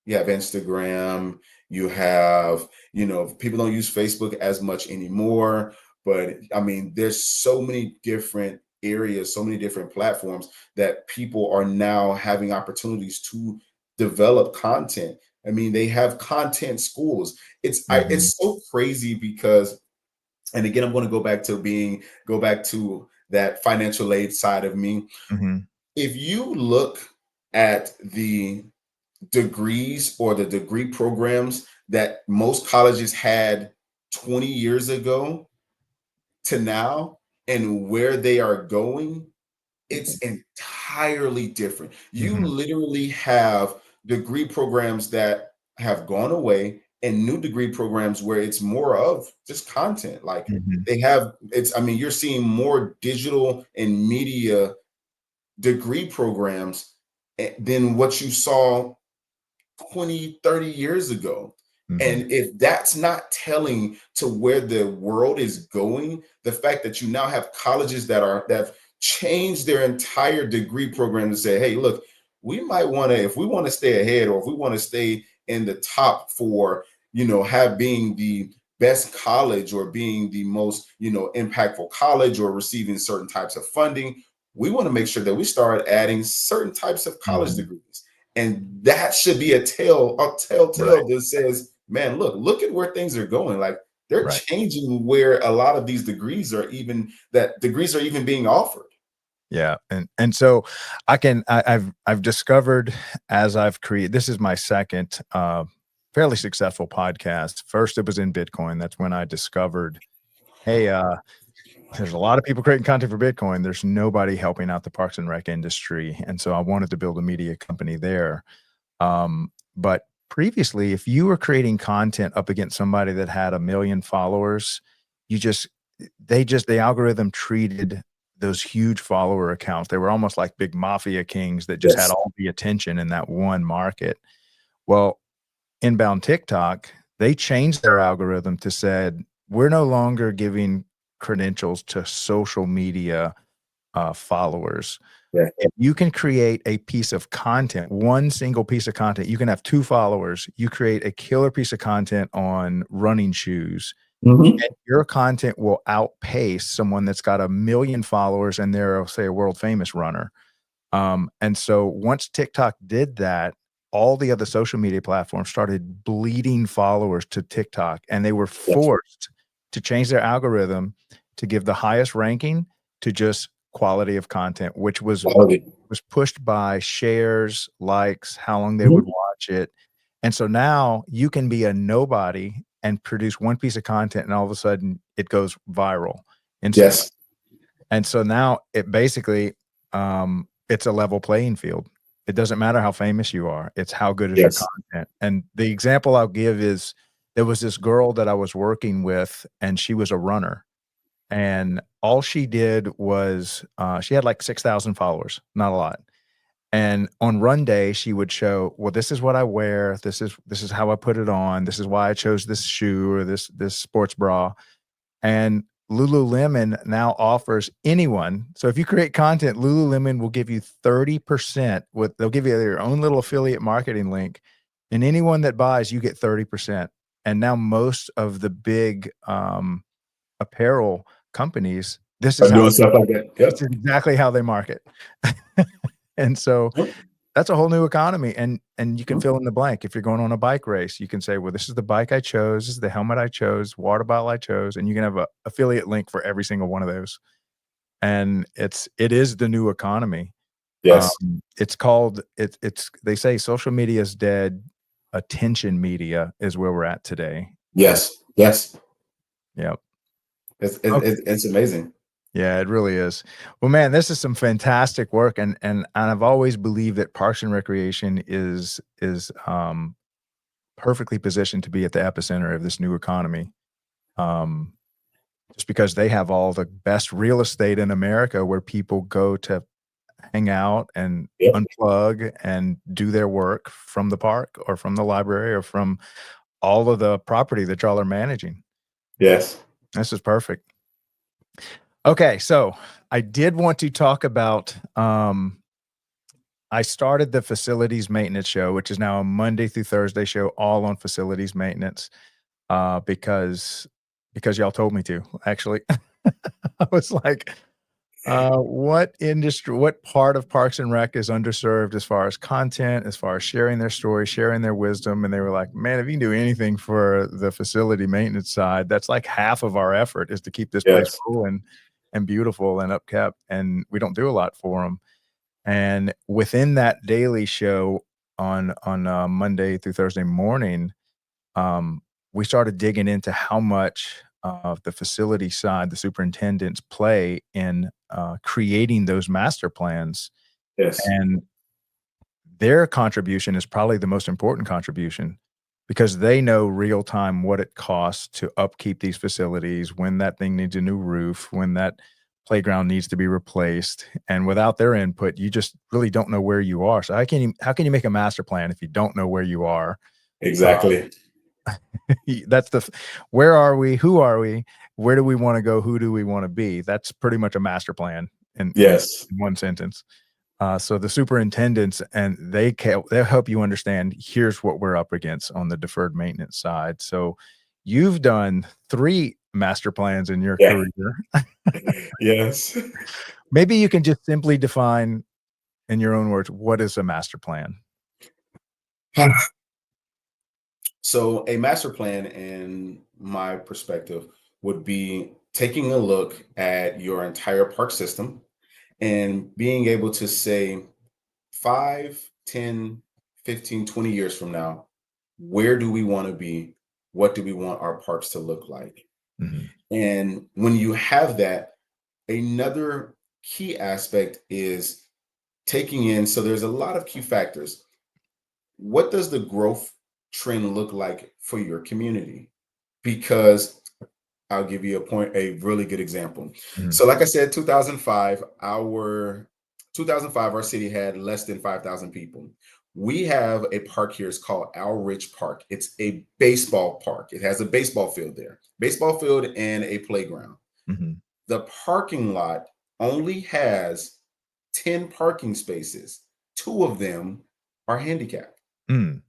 S2: you have Instagram, you have, people don't use Facebook as much anymore, but I mean, there's so many different areas, so many different platforms that people are now having opportunities to develop content. I mean, they have content schools.
S3: Mhm.
S2: It's so crazy because, and again, I'm going to go back to that financial aid side of me.
S3: Mhm.
S2: If you look at the degrees or the degree programs that most colleges had 20 years ago to now and where they are going, it's entirely different. You
S3: Mhm.
S2: literally have degree programs that have gone away and new degree programs where it's more of just content. Like
S3: Mhm.
S2: I mean, you're seeing more digital and media degree programs than what you saw 20, 30 years ago.
S3: Mhm.
S2: And if that's not telling to where the world is going, the fact that you now have colleges that have changed their entire degree program to say, hey, look, we might want to, if we want to stay ahead or if we want to stay in the top for, have being the best college or being the most, impactful college or receiving certain types of funding, we want to make sure that we start adding certain types of college
S3: Mhm.
S2: degrees. And that should be a
S3: Right.
S2: telltale that says, man, look at where things are going. Like they're
S3: Right.
S2: changing where a lot of these degrees are even being offered.
S3: Yeah, and so I've discovered as I've created, this is my second fairly successful podcast. First, it was in Bitcoin. That's when I discovered, hey, there's a lot of people creating content for Bitcoin. There's nobody helping out the Parks and Rec industry, and so I wanted to build a media company there. But previously, if you were creating content up against somebody that had 1 million followers, you just the algorithm treated those huge follower accounts. They were almost like big mafia kings that just had
S2: Yes.
S3: all the attention in that one market. Well, inbound TikTok, they changed their algorithm to said, we're no longer giving credentials to social media followers.
S2: Yeah.
S3: If you can create a piece of content, one single piece of content, you can have 2 followers, you create a killer piece of content on running shoes,
S2: Mhm.
S3: and your content will outpace someone that's got 1 million followers and they're, say, a world famous runner. And so once TikTok did that, all the other social media platforms started bleeding followers to TikTok, and they were
S2: Yes.
S3: forced to change their algorithm to give the highest ranking to just quality of content, which
S2: Quality.
S3: was pushed by shares, likes, how long they would
S2: Mhm.
S3: watch it. And so now you can be a nobody and produce one piece of content, and all of a sudden it goes viral instantly.
S2: Yes.
S3: And so now it basically, it's a level playing field. It doesn't matter how famous you are, it's how good is your
S2: Yes.
S3: content. And the example I'll give is there was this girl that I was working with, and she was a runner. And all she did was, she had like 6,000 followers, not a lot. And on run day, she would show, well, this is what I wear. This is how I put it on. This is why I chose this shoe or this sports bra. And Lululemon now offers anyone. So if you create content, Lululemon will give you 30% they'll give you their own little affiliate marketing link. And anyone that buys, you get 30%. And now most of the big apparel companies,
S2: I'm doing stuff like that.
S3: this
S2: Yep.
S3: is exactly how they market. And so
S2: Yep.
S3: That's a whole new economy, and you can fill in the blank. If you're going on a bike race, you can say, "Well, this is the bike I chose, this is the helmet I chose, water bottle I chose," and you can have a affiliate link for every single one of those. And it is the new economy.
S2: Yes.
S3: It's called it's they say social media is dead, attention media is where we're at today. And
S2: Yes. Yes.
S3: yeah.
S2: It's amazing.
S3: Yeah, it really is. Well, man, this is some fantastic work, and I've always believed that Parks and Recreation is perfectly positioned to be at the epicenter of this new economy. Um, just because they have all the best real estate in America where people go to hang out and
S2: Yep.
S3: unplug and do their work from the park or from the library or from all of the property that y'all are managing.
S2: Yes.
S3: This is perfect. Okay, so I did want to talk about I started the facilities maintenance show, which is now a Monday through Thursday show, all on facilities maintenance, because y'all told me to. Actually, I was like, what part of Parks and Rec is underserved as far as content, as far as sharing their story, sharing their wisdom? And they were like, man, if you can do anything for the facility maintenance side, that's like half of our effort is to keep this place
S2: Yes.
S3: rolling and beautiful and upkept, and we don't do a lot for them. And within that daily show on Monday through Thursday morning, we started digging into how much of the facility side the superintendents play in creating those master plans,
S2: Yes.
S3: and their contribution is probably the most important contribution because they know real time what it costs to upkeep these facilities, when that thing needs a new roof, when that playground needs to be replaced. And without their input, you just really don't know where you are. So how can you make a master plan if you don't know where you are?
S2: Exactly.
S3: That's where are we? Who are we? Where do we want to go? Who do we want to be? That's pretty much a master plan in
S2: Yes.
S3: one sentence. So the superintendents and they'll help you understand. Here's what we're up against on the deferred maintenance side. So you've done 3 master plans in your
S2: Yeah.
S3: career.
S2: Yes.
S3: Maybe you can just simply define in your own words, what is a master plan?
S2: So a master plan, in my perspective, would be taking a look at your entire park system and being able to say 5, 10, 15, 20 years from now, where do we want to be? What do we want our parks to look like?
S3: Mhm.
S2: And when you have that, another key aspect is taking in, so there's a lot of key factors. What does the growth trend look like for your community? Because I'll give you a really good example.
S3: Mhm.
S2: So, like I said, 2005, our city had less than 5,000 people. We have a park here. It's called Owl Ridge Park. It's a baseball park. It has a baseball field there, baseball field and a playground.
S3: Mhm.
S2: The parking lot only has 10 parking spaces. 2 of them are handicapped.
S3: Mm.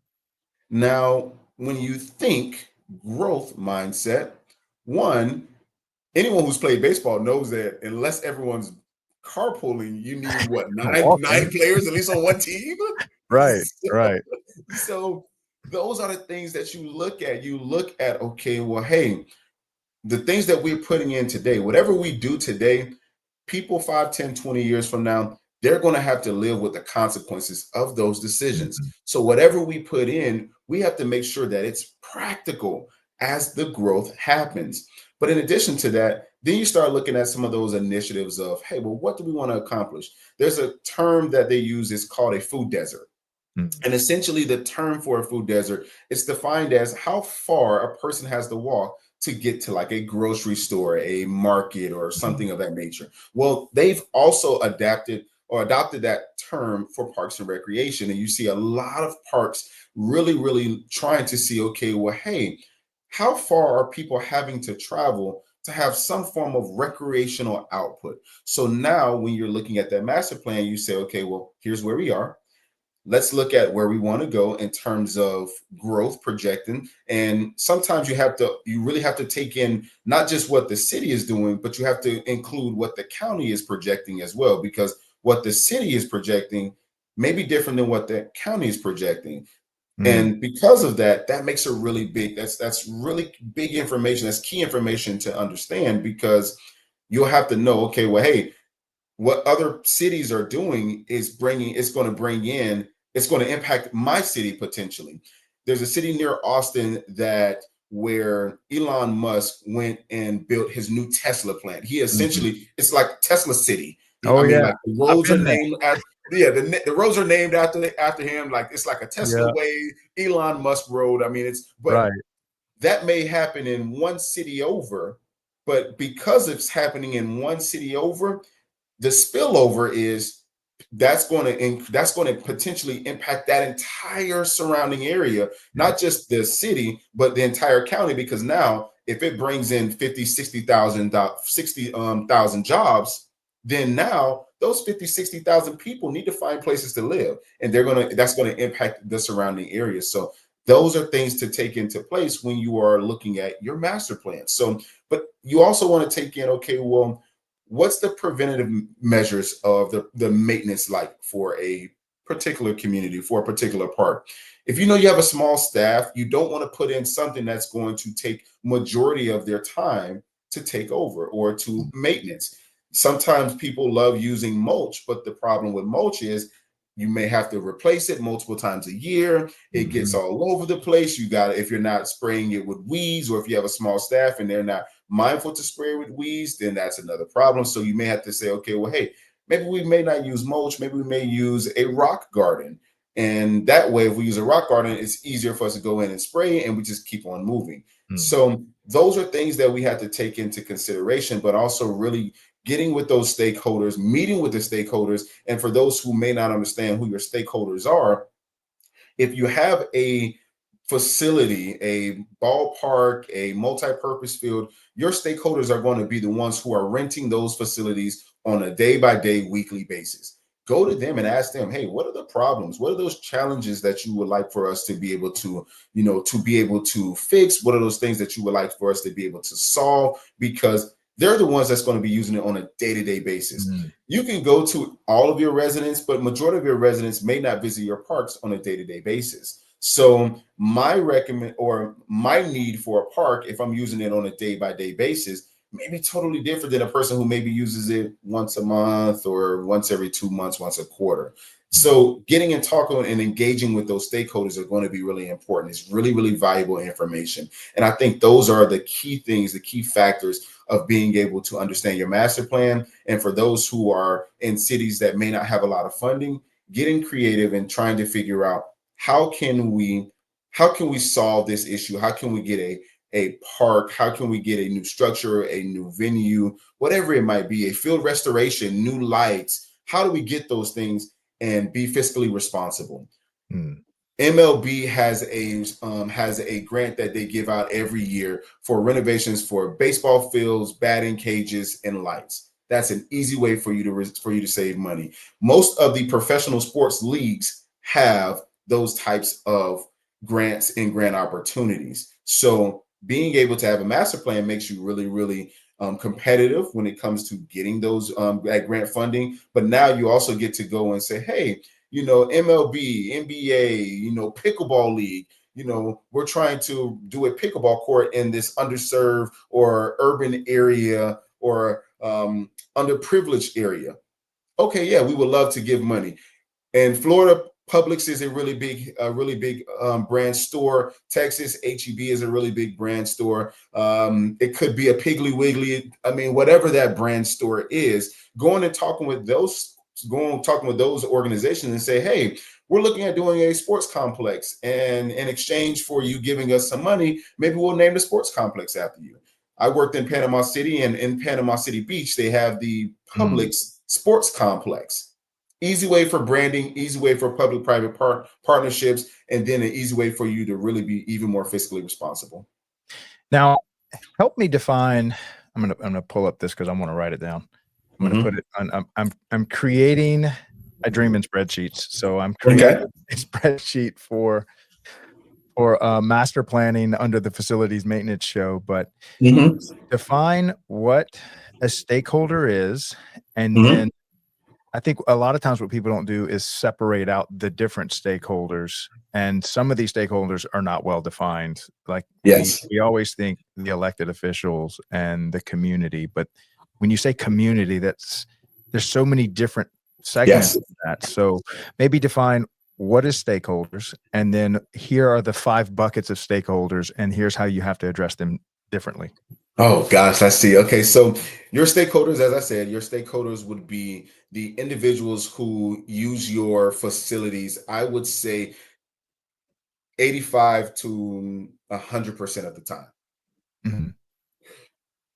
S2: Now, when you think growth mindset, one, anyone who's played baseball knows that unless everyone's carpooling, you need what, nine
S3: Walking.
S2: players at least on one team?
S3: Right,
S2: so,
S3: right.
S2: so those are the things that you look at. You look at, okay, well, hey, the things that we're putting in today, whatever we do today, people 5, 10, 20 years from now, they're going to have to live with the consequences of those decisions.
S3: Mhm.
S2: So whatever we put in, we have to make sure that it's practical as the growth happens. But in addition to that, then you start looking at some of those initiatives of, hey, well, what do we want to accomplish? There's a term that they use, it's called a food desert.
S3: Mm.
S2: And essentially, the term for a food desert is defined as how far a person has to walk to get to like a grocery store, a market, or
S3: Mhm.
S2: something of that nature. Well, they've also adapted or adopted that term for parks and recreation. And you see a lot of parks really, really trying to see, okay, well, hey, how far are people having to travel to have some form of recreational output? So now when you're looking at that master plan, you say, okay, well, here's where we are. Let's look at where we want to go in terms of growth projecting. And sometimes you really have to take in not just what the city is doing, but you have to include what the county is projecting as well, because what the city is projecting may be different than what the county is projecting.
S3: Mm.
S2: And because of that, that makes a really big, that's really big information. That's key information to understand, because you'll have to know, okay, well, hey, what other cities are doing is it's going to bring in, it's going to impact my city potentially. There's a city near Austin that where Elon Musk went and built his new Tesla plant. He
S3: Mhm.
S2: essentially, it's like Tesla City.
S3: Oh
S2: I mean,
S3: yeah,
S2: like the
S3: I've
S2: roads are
S3: been there.
S2: named after, yeah, the roads are named after him. Like it's like a Tesla
S3: Yeah,
S2: way, Elon Musk road. I mean, but
S3: right.
S2: that may happen in one city over, but because it's happening in one city over, the spillover is that's going to potentially impact that entire surrounding area,
S3: Yeah.
S2: not just the city but the entire county, because now if it brings in 50 60,000 thousand jobs, then now those 50 60,000 people need to find places to live, and that's going to impact the surrounding areas. So those are things to take into place when you are looking at your master plan. So but you also want to take in, okay, well, what's the preventative measures of the maintenance like for a particular community, for a particular park? If you know you have a small staff, you don't want to put in something that's going to take majority of their time to take over or to maintenance. Sometimes people love using mulch, but the problem with mulch is you may have to replace it multiple times a year. It gets
S3: Mhm.
S2: all over the place. You got, if you're not spraying it with weeds, or if you have a small staff and they're not mindful to spray with weeds, then that's another problem. So you may have to say, okay, well, hey, maybe we may not use mulch, maybe we may use a rock garden. And that way, if we use a rock garden, it's easier for us to go in and spray, and we just keep on moving.
S3: Mm.
S2: So those are things that we have to take into consideration, but also really getting with those stakeholders, meeting with the stakeholders. And for those who may not understand who your stakeholders are, if you have a facility, a ballpark, a multi-purpose field, your stakeholders are going to be the ones who are renting those facilities on a day-by-day, weekly basis. Go to them and ask them, hey, what are the problems? What are those challenges that you would like for us to be able to, to be able to fix? What are those things that you would like for us to be able to solve? Because they're the ones that's going to be using it on a day-to-day basis.
S3: Mm.
S2: You can go to all of your residents, but majority of your residents may not visit your parks on a day-to-day basis. So my need for a park, if I'm using it on a day-by-day basis, may be totally different than a person who maybe uses it once a month or once every 2 months, once a quarter. So getting and talking and engaging with those stakeholders are going to be really important. It's really, really valuable information. And I think those are the key things, the key factors of being able to understand your master plan. And for those who are in cities that may not have a lot of funding, getting creative and trying to figure out how can we solve this issue? How can we get a park? How can we get a new structure, a new venue, whatever it might be, a field restoration, new lights? How do we get those things and be fiscally responsible?
S3: Mm.
S2: MLB has a grant that they give out every year for renovations for baseball fields, batting cages, and lights. That's an easy way for you to save money. Most of the professional sports leagues have those types of grants and grant opportunities. So being able to have a master plan makes you really, really competitive when it comes to getting those that grant funding. But now you also get to go and say, hey, MLB, NBA, pickleball league, we're trying to do a pickleball court in this underserved or urban area or underprivileged area. Okay, yeah, we would love to give money. And Florida, Publix is a really big brand store. Texas, HEB is a really big brand store. It could be a Piggly Wiggly. I mean, whatever that brand store is, talking with those organizations and say, hey, we're looking at doing a sports complex, and in exchange for you giving us some money, maybe we'll name the sports complex after you. I worked in Panama City, and in Panama City Beach, they have the
S3: Mm.
S2: Publix sports complex. Easy way for branding, easy way for public-private partnerships, and then an easy way for you to really be even more fiscally responsible.
S3: Now, help me define. I'm gonna pull up this because I want to write it down. I'm gonna put
S2: Mhm.
S3: it on. I'm creating. I dream in spreadsheets, so I'm creating
S2: Okay.
S3: a spreadsheet for master planning under the facilities maintenance show. But
S2: Mhm.
S3: define what a stakeholder is, and then
S2: Mhm.
S3: I think a lot of times what people don't do is separate out the different stakeholders, and some of these stakeholders are not well defined. Like
S2: Yes.
S3: we always think the elected officials and the community, but when you say community, there's so many different segments
S2: Yes.
S3: of that. So maybe define what is stakeholders, and then here are the 5 buckets of stakeholders, and here's how you have to address them differently.
S2: Oh gosh, I see. Okay, so your stakeholders, as I said, your stakeholders would be the individuals who use your facilities. I would say 85 to 100% of the time.
S3: Mhm.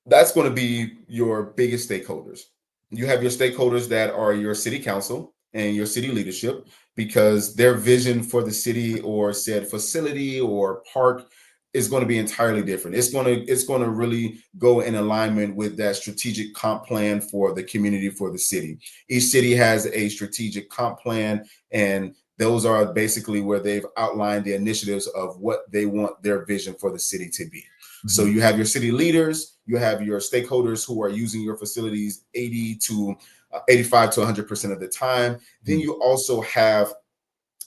S2: That's going to be your biggest stakeholders. You have your stakeholders that are your city council and your city leadership, because their vision for the city or said facility or park is going to be entirely different. It's going to really go in alignment with that strategic comp plan for the community, for the city. Each city has a strategic comp plan, and those are basically where they've outlined the initiatives of what they want their vision for the city to be. So
S3: Mhm.
S2: you have your city leaders, you have your stakeholders who are using your facilities 80 to 85 to 100% of the time. Then
S3: Mhm.
S2: you also have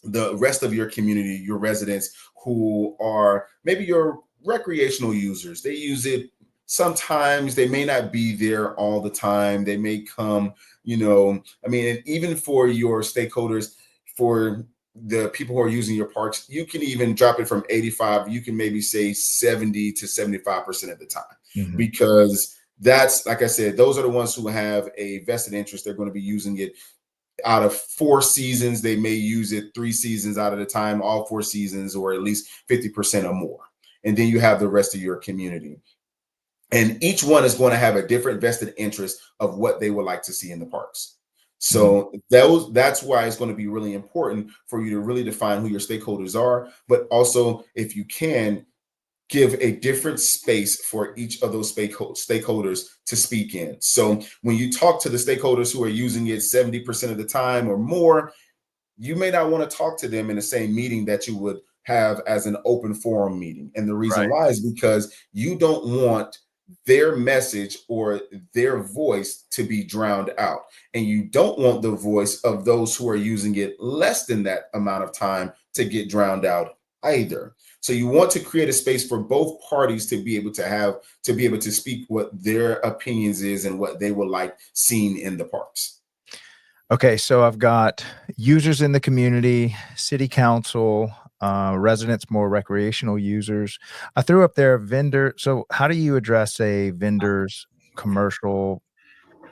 S2: the rest of your community, your residents, who are maybe your recreational users. They use it sometimes, they may not be there all the time. They may come, I mean, and even for your stakeholders, for the people who are using your parks, you can even drop it from 85, you can maybe say 70 to 75% of the time.
S3: Mhm.
S2: Because that's, like I said, those are the ones who have a vested interest. They're going to be using it out of 4 seasons. They may use it 3 seasons out of the time, all 4 seasons, or at least 50% or more. And then you have the rest of your community. And each one is going to have a different vested interest of what they would like to see in the parks.
S3: Mhm.
S2: So that's why it's going to be really important for you to really define who your stakeholders are, but also, if you can, give a different space for each of those stakeholders to speak in. So when you talk to the stakeholders who are using it 70% of the time or more, you may not want to talk to them in the same meeting that you would have as an open forum meeting. And the reason
S3: Right.
S2: why is because you don't want their message or their voice to be drowned out. And you don't want the voice of those who are using it less than that amount of time to get drowned out either. So you want to create a space for both parties to be able to speak what their opinions is and what they would like seen in the parks.
S3: Okay, so I've got users in the community, city council, residents, more recreational users. I threw up there vendor. So how do you address a vendor's commercial,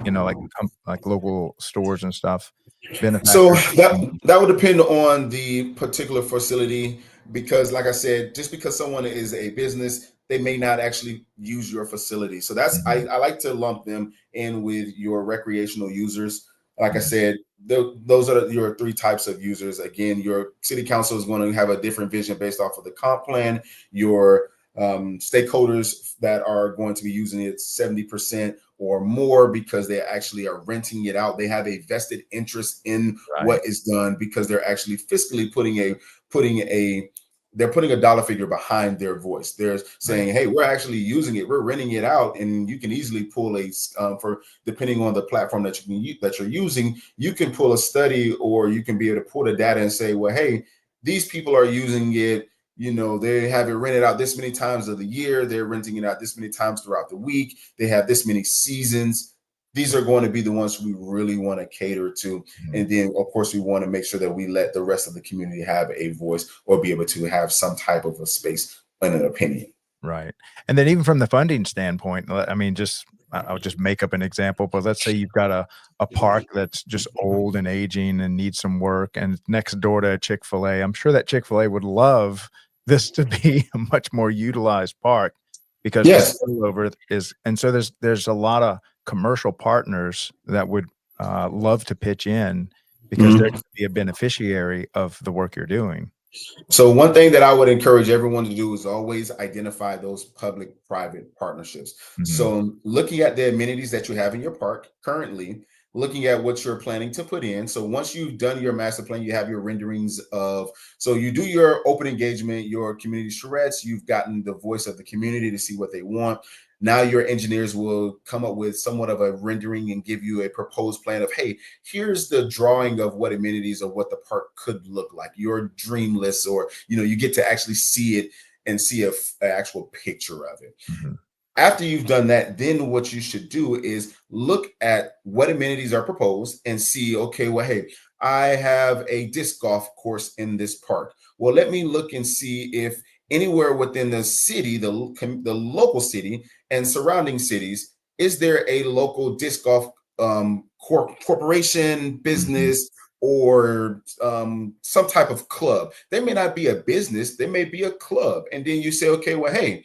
S3: like local stores and stuff,
S2: So
S3: benefactors?
S2: that would depend on the particular facility, because, like I said, just because someone is a business, they may not actually use your facility. So
S3: Mhm.
S2: I like to lump them in with your recreational users. Like I
S3: Mhm.
S2: said, those are your 3 types of users. Again, your city council is going to have a different vision based off of the comp plan. Your stakeholders that are going to be using it 70% or more because they actually are renting it out. They have a vested interest in
S3: Right.
S2: what is done, because they're actually fiscally putting a they're putting a dollar figure behind their voice. They're
S3: Right.
S2: saying, "Hey, we're actually using it. We're renting it out, and you can easily pull for depending on the platform that you're using. You can pull a study, or you can be able to pull the data and say, well, hey, these people are using it. They have it rented out this many times of the year. They're renting it out this many times throughout the week. They have this many seasons. These are going to be the ones we really want to cater to.
S3: Mhm.
S2: And then, of course, we want to make sure that we let the rest of the community have a voice or be able to have some type of a space and an opinion."
S3: Right. And then even from the funding standpoint, I mean, I'll just make up an example, but let's say you've got a park that's just old and aging and needs some work, and it's next door to a Chick-fil-A. I'm sure that Chick-fil-A would love this to be a much more utilized park because the
S2: Yes.
S3: spillover is, and so there's a lot of commercial partners that would love to pitch in because they're
S2: Mhm.
S3: gonna be a beneficiary of the work you're doing.
S2: So one thing that I would encourage everyone to do is always identify those public-private partnerships.
S3: Mhm.
S2: So looking at the amenities that you have in your park currently, looking at what you're planning to put in. So once you've done your master plan, you have your renderings so you do your open engagement, your community charrettes, you've gotten the voice of the community to see what they want. Now your engineers will come up with somewhat of a rendering and give you a proposed plan of, hey, here's the drawing of what amenities or what the park could look like, your dream list, or you get to actually see it and see an actual picture of it.
S3: Mhm.
S2: After you've done that, then what you should do is look at what amenities are proposed and see, okay, well, hey, I have a disc golf course in this park. Well, let me look and see if anywhere within the city, the local city and surrounding cities, is there a local disc golf corporation,
S3: Mhm.
S2: business, or some type of club. They may not be a business, they may be a club. And then you say, okay, well, hey,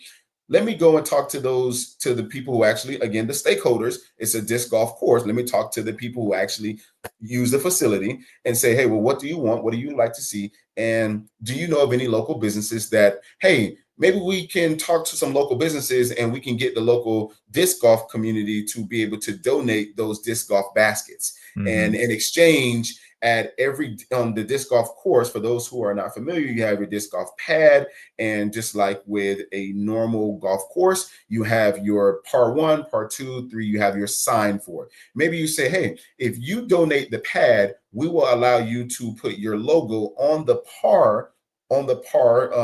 S2: let me go and talk to the people who actually, again, the stakeholders. It's a disc golf course. Let me talk to the people who actually use the facility and say, hey, well, what do you want? What do you like to see? And do you know of any local businesses that, hey, maybe we can talk to some local businesses and we can get the local disc golf community to be able to donate those disc golf baskets. And
S3: Mhm.
S2: in exchange, at every on the disc golf course, for those who are not familiar, you have your disc golf pad, and just like with a normal golf course, you have your par one, par two, three, you have your sign for it. Maybe you say, hey, if you donate the pad, we will allow you to put your logo on the par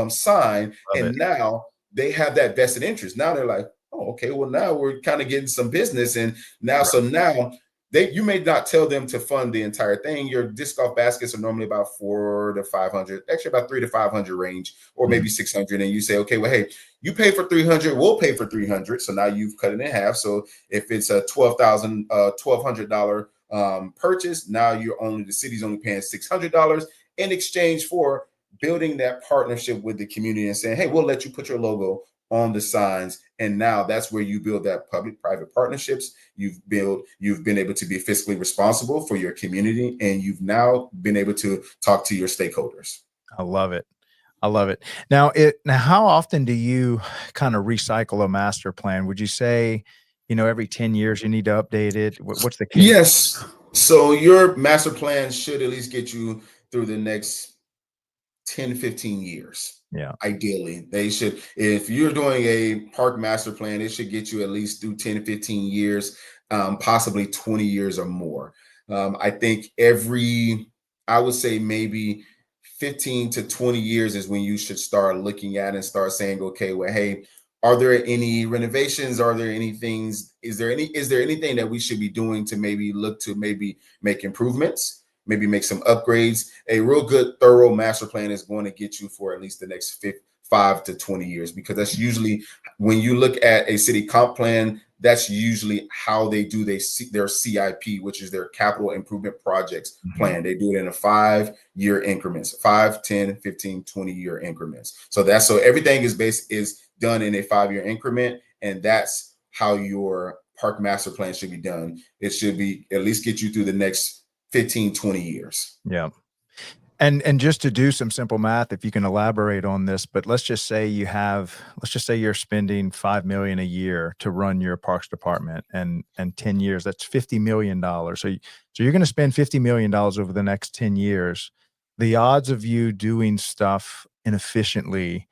S2: sign.
S3: Love it.
S2: And now they have that vested interest. Now they're like, oh, okay, well, now we're kind of getting some business. And now, so
S3: Right.
S2: now you may not tell them to fund the entire thing. Your disc golf baskets are normally about 400 to 500, actually about 300 to 500 range, or
S3: Mhm.
S2: maybe 600. And you say, okay, well, hey, you pay for 300, we'll pay for 300. So now you've cut it in half. So if it's a $1,200 purchase, now the city's only paying $600 in exchange for building that partnership with the community and saying, hey, we'll let you put your logo on the signs. And now that's where you build that public-private partnerships. You've been able to be fiscally responsible for your community, and you've now been able to talk to your stakeholders.
S3: I love it. I love it. Now how often do you kind of recycle a master plan? Would you say, every 10 years you need to update it? What's the cadence?
S2: Yes. So your master plan should at least get you through the next 10, 15 years.
S3: Yeah.
S2: Ideally, they should, if you're doing a park master plan, it should get you at least through 10, 15 years, possibly 20 years or more. I think I would say maybe 15 to 20 years is when you should start looking at and start saying, okay, well, hey, are there any renovations? Are there any things? Is there anything that we should be doing to maybe look to maybe make improvements? Maybe make some upgrades. A real good, thorough master plan is going to get you for at least the next 5 to 20 years, because that's usually when you look at a city comp plan, that's usually how they do their CIP, which is their capital improvement projects
S3: Mhm.
S2: plan. They do it in a 5-year increments, 5, 10, 15, 20-year increments. So everything is done in a 5-year increment, and that's how your park master plan should be done. It should be at least get you through the next 15, 20 years.
S3: Yeah. And just to do some simple math, if you can elaborate on this, but let's just say you're spending 5 million a year to run your parks department, and 10 years, that's $50 million. So you're going to spend $50 million over the next 10 years. The odds of you doing stuff inefficiently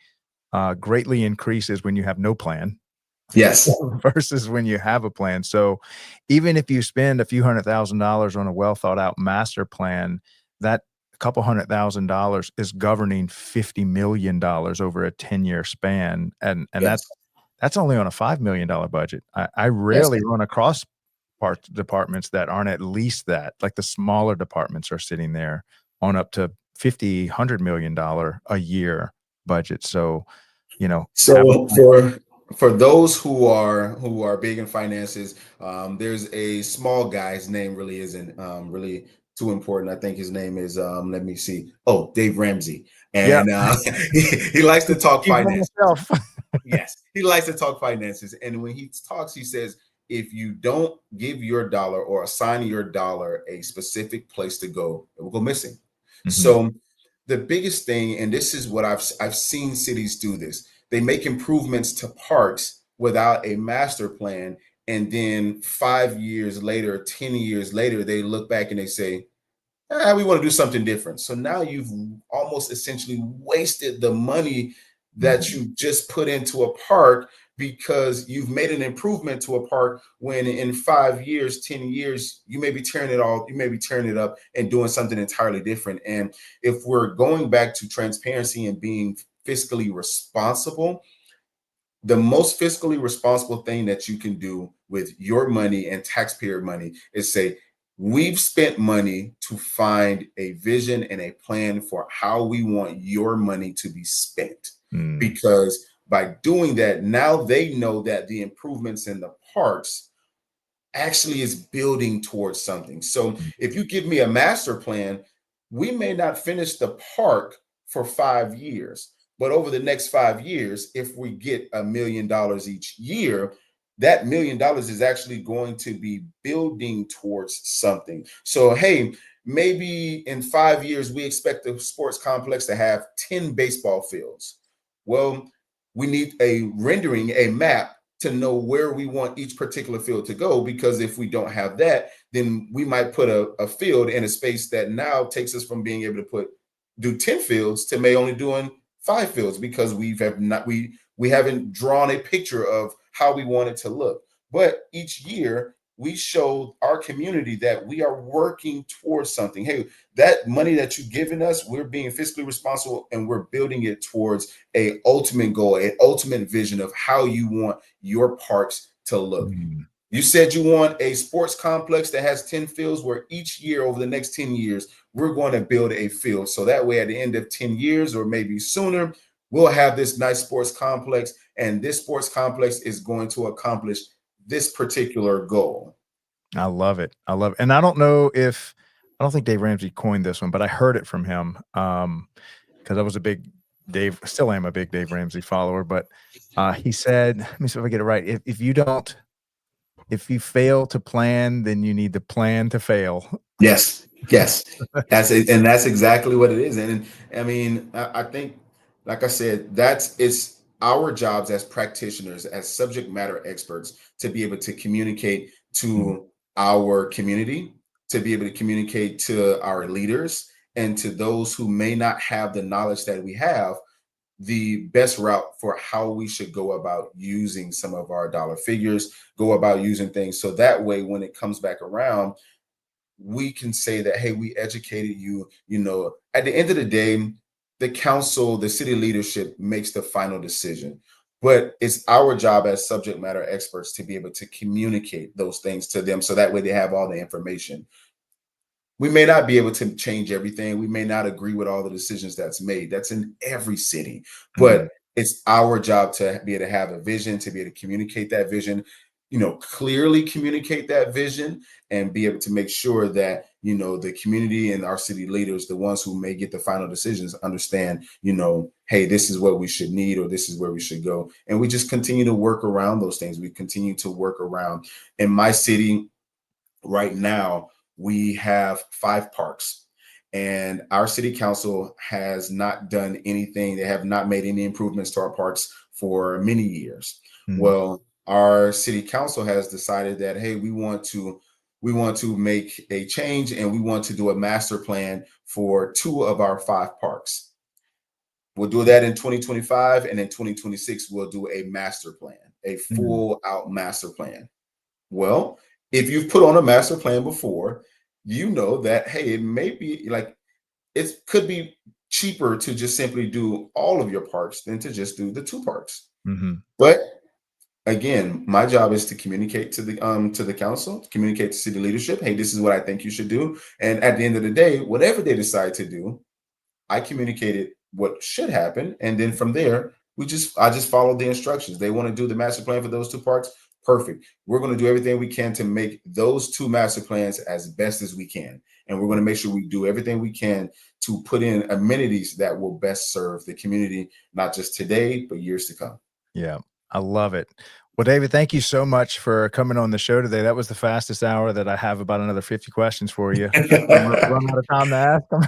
S3: greatly increases when you have no plan
S2: Yes.
S3: versus when you have a plan. So even if you spend a few $100,000 on a well thought out master plan, that couple $100,000 is governing $50 million over a 10-year span. And
S2: Yes.
S3: that's only on a $5 million budget. I
S2: Yes.
S3: rarely run across parts departments that aren't at least that. Like the smaller departments are sitting there on up to 50, $100 million a year budget. So, have a
S2: So
S3: plan.
S2: for those who are big in finances, there's a small guy. His name really isn't really too important. I think his name is let me see. Oh, Dave Ramsey,
S3: Yeah.
S2: and he likes to talk
S3: Even
S2: finance.
S3: myself.
S2: Yes, he likes to talk finances. And when he talks, he says, if you don't give your dollar or assign your dollar a specific place to go, it will go missing.
S3: Mhm.
S2: So the biggest thing, and this is what I've seen cities do this, they make improvements to parks without a master plan. And then 5 years later, 10 years later, they look back and they say, we want to do something different. So now you've almost essentially wasted the money that
S3: Mhm.
S2: you just put into a park because you've made an improvement to a park when in 5 years, 10 years, you may be tearing it up and doing something entirely different. And if we're going back to transparency and being fiscally responsible, the most fiscally responsible thing that you can do with your money and taxpayer money is say, we've spent money to find a vision and a plan for how we want your money to be spent. Because by doing that, now they know that the improvements in the parks actually is building towards something. So if you give me a master plan, we may not finish the park for 5 years, but over the next 5 years, if we get $1 million each year, that $1 million is actually going to be building towards something. So, hey, maybe in 5 years, we expect the sports complex to have 10 baseball fields. Well, we need a rendering, a map to know where we want each particular field to go, because if we don't have that, then we might put a field in a space that now takes us from being able to do 10 fields to may only doing 5 fields, because we haven't drawn a picture of how we want it to look. But each year we show our community that we are working towards something. Hey, that money that you've given us, we're being fiscally responsible and we're building it towards a ultimate goal, an ultimate vision of how you want your parks to look. You said you want a sports complex that has 10 fields, where each year over the next 10 years, we're going to build a field. So that way at the end of 10 years or maybe sooner, we'll have this nice sports complex, and this sports complex is going to accomplish this particular goal.
S3: I love it. I love it. And I don't think Dave Ramsey coined this one, but I heard it from him. Because I was still am a big Dave Ramsey follower, but he said, let me see if I get it right. If you fail to plan, then you need to plan to fail.
S2: Yes. That's it. And that's exactly what it is. And I mean, I think, like I said, it's our jobs as practitioners, as subject matter experts, to be able to communicate to our community, to be able to communicate to our leaders, and to those who may not have the knowledge that we have, the best route for how we should go about using some of our dollar figures, go about using things. So that way, when it comes back around, we can say that, hey, we educated you. At the end of the day, the council, the city leadership makes the final decision. But it's our job as subject matter experts to be able to communicate those things to them, so that way they have all the information. We may not be able to change everything. We may not agree with all the decisions that's made. That's in every city. But it's our job to be able to have a vision, to be able to communicate that vision, clearly communicate that vision, and be able to make sure that, the community and our city leaders, the ones who may get the final decisions, understand, hey, this is what we should need, or this is where we should go. And we just continue to work around those things. We continue to work around. In my city right now, we have 5 parks, and our city council has not done anything. They have not made any improvements to our parks for many years. Well, our city council has decided that, hey, we want to make a change, and we want to do a master plan for 2 of our 5 parks. We'll do that in 2025, and in 2026 we'll do a master plan, a full out master plan. Well, if you've put on a master plan before, you know that, hey, it may be like, it could be cheaper to just simply do all of your parks than to just do the 2 parks. But again, my job is to communicate to the council, to communicate to city leadership, hey, this is what I think you should do. And at the end of the day, whatever they decide to do, I communicated what should happen. And then from there, I just followed the instructions. They want to do the master plan for those 2 parks. Perfect. We're going to do everything we can to make those 2 master plans as best as we can. And we're going to make sure we do everything we can to put in amenities that will best serve the community, not just today, but years to come.
S3: Yeah, I love it. Well, David, thank you so much for coming on the show today. That was the fastest hour that I have about another 50 questions for you. Run out of time to ask them.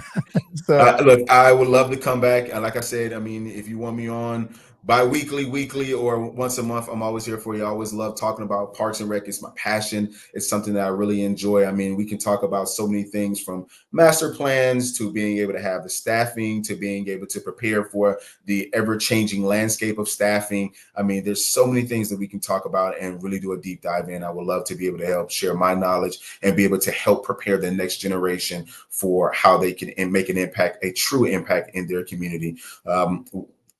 S3: So
S2: look, I would love to come back. And like I said, I mean, if you want me on, Bi-weekly, weekly, or once a month. I'm always here for you. I always love talking about Parks and Rec. It's my passion. It's something that I really enjoy. I mean, we can talk about so many things, from master plans to being able to have the staffing to being able to prepare for the ever-changing landscape of staffing. I mean, there's so many things that we can talk about and really do a deep dive in. I would love to be able to help share my knowledge and be able to help prepare the next generation for how they can make an impact, a true impact in their community.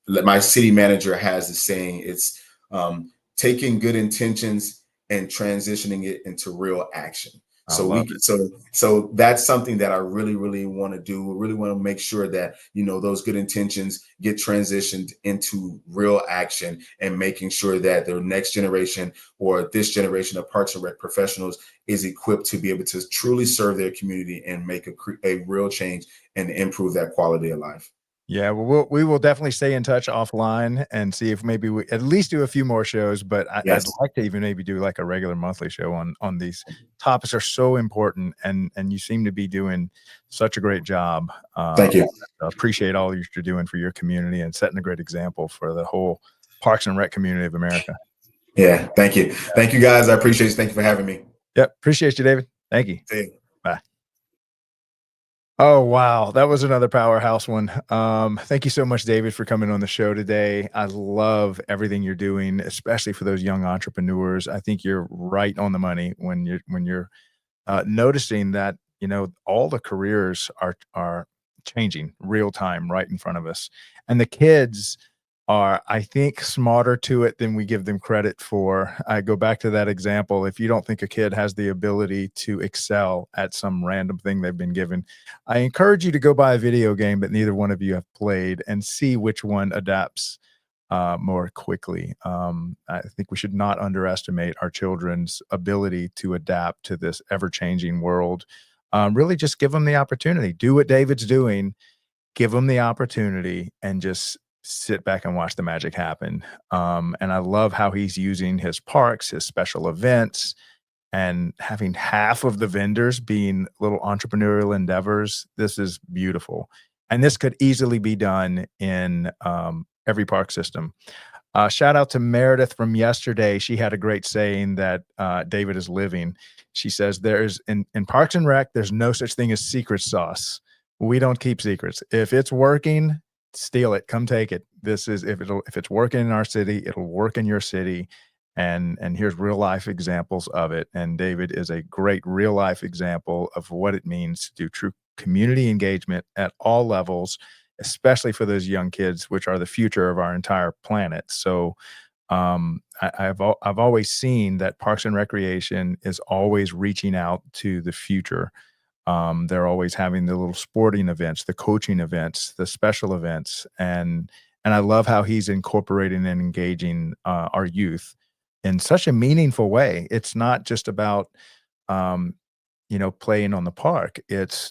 S2: My city manager has this saying, it's taking good intentions and transitioning it into real action. So so that's something that I really, really want to do. We really want to make sure that, those good intentions get transitioned into real action, and making sure that the next generation, or this generation of Parks and Rec professionals, is equipped to be able to truly serve their community and make a real change and improve that quality of life.
S3: Yeah, well, we will definitely stay in touch offline and see if maybe we at least do a few more shows, but I'd
S2: Yes.
S3: like to even maybe do like a regular monthly show on these topics are so important, and you seem to be doing such a great job.
S2: Thank you.
S3: I appreciate all you're doing for your community and setting a great example for the whole Parks and Rec community of America.
S2: Yeah. Thank you. Thank you, guys. I appreciate you. Thank you for having me.
S3: Yep, appreciate you, David. Thank you.
S2: See you.
S3: Bye. Oh, wow. That was another powerhouse one. Thank you so much, David, for coming on the show today. I love everything you're doing, especially for those young entrepreneurs. I think you're right on the money when you're noticing that, all the careers are changing real time right in front of us. And the kids are, I think, smarter to it than we give them credit for. I go back to that example. If you don't think a kid has the ability to excel at some random thing they've been given, I encourage you to go buy a video game that neither one of you have played and see which one adapts more quickly. I think we should not underestimate our children's ability to adapt to this ever-changing world. Really just give them the opportunity. Do what David's doing, give them the opportunity, and just sit back and watch the magic happen. And I love how he's using his parks, his special events, and having half of the vendors being little entrepreneurial endeavors. This is beautiful. And this could easily be done in every park system. Shout out to Meredith from yesterday. She had a great saying that David is living. She says, "There's in Parks and Rec, there's no such thing as secret sauce. We don't keep secrets. If it's working, steal it. Come take it. This is if it's working in our city, it'll work in your city." And here's real life examples of it. And David is a great real life example of what it means to do true community engagement at all levels, especially for those young kids, which are the future of our entire planet. So I've always seen that Parks and Recreation is always reaching out to the future. They're always having the little sporting events, the coaching events, the special events, and I love how he's incorporating and engaging our youth in such a meaningful way. It's not just about playing on the park.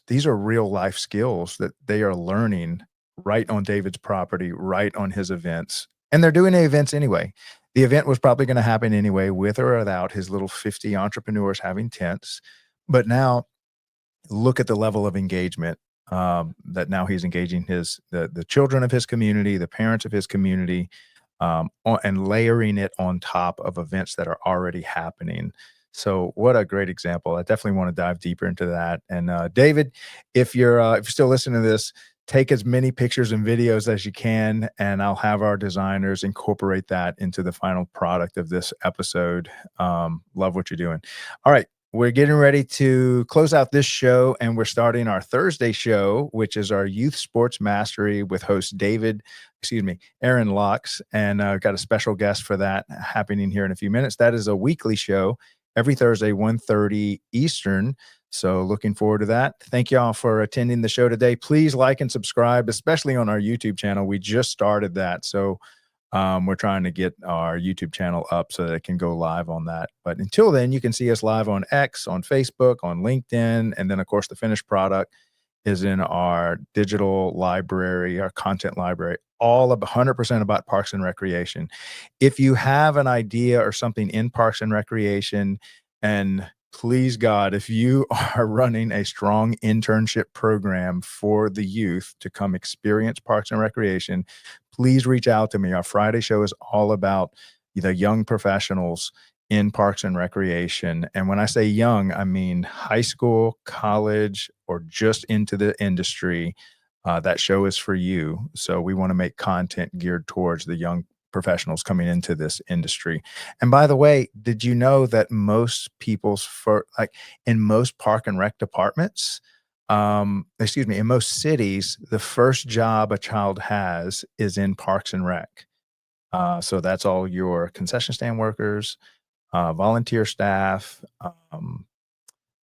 S3: These are real life skills that they are learning right on David's property, right on his events. And they're doing the events anyway. The event was probably going to happen anyway, with or without his little 50 entrepreneurs having tents. But now look at the level of engagement that now he's engaging the children of his community, the parents of his community, and layering it on top of events that are already happening. So what a great example. I definitely want to dive deeper into that. And David, if you're still listening to this, take as many pictures and videos as you can, and I'll have our designers incorporate that into the final product of this episode. Love what you're doing. All right. We're getting ready to close out this show, and we're starting our Thursday show, which is our Youth Sports Mastery with host Aaron Locks. And I've got a special guest for that happening here in a few minutes. That is a weekly show every Thursday, 1:30 Eastern. So looking forward to that. Thank y'all for attending the show today. Please like and subscribe, especially on our YouTube channel. We just started that. So we're trying to get our YouTube channel up so that it can go live on that. But until then, you can see us live on X, on Facebook, on LinkedIn. And then, of course, the finished product is in our digital library, our content library, all of 100% about Parks and Recreation. If you have an idea or something in Parks and Recreation, and please God, if you are running a strong internship program for the youth to come experience Parks and Recreation, please reach out to me. Our Friday show is all about the young professionals in parks and recreation. And when I say young, I mean high school, college, or just into the industry. That show is for you. So we want to make content geared towards the young professionals coming into this industry. And by the way, did you know that most in most park and rec departments, in most cities, the first job a child has is in parks and rec. So that's all your concession stand workers, volunteer staff.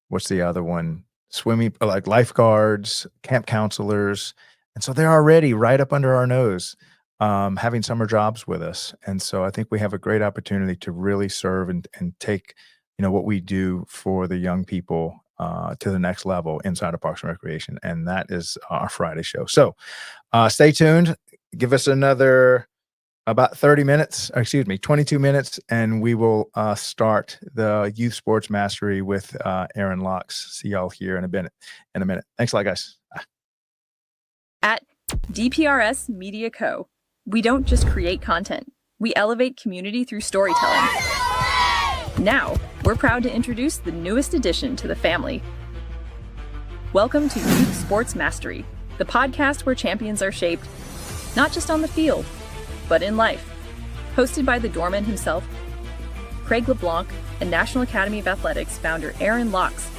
S3: What's the other one? Swimming, like lifeguards, camp counselors. And so they're already right up under our nose, having summer jobs with us. And so I think we have a great opportunity to really serve and take, what we do for the young people to the next level inside of Parks and Recreation. And that is our Friday show. So stay tuned. Give us another about 22 minutes, and we will start the Youth Sports Mastery with Aaron Locks. See y'all here in a minute. Thanks a lot, guys. Bye.
S4: At DPRS Media Co., we don't just create content. We elevate community through storytelling. Now, we're proud to introduce the newest addition to the family. Welcome to Youth Sports Mastery, the podcast where champions are shaped, not just on the field, but in life. Hosted by the doorman himself, Craig LeBlanc, and National Academy of Athletics founder Aaron Locks.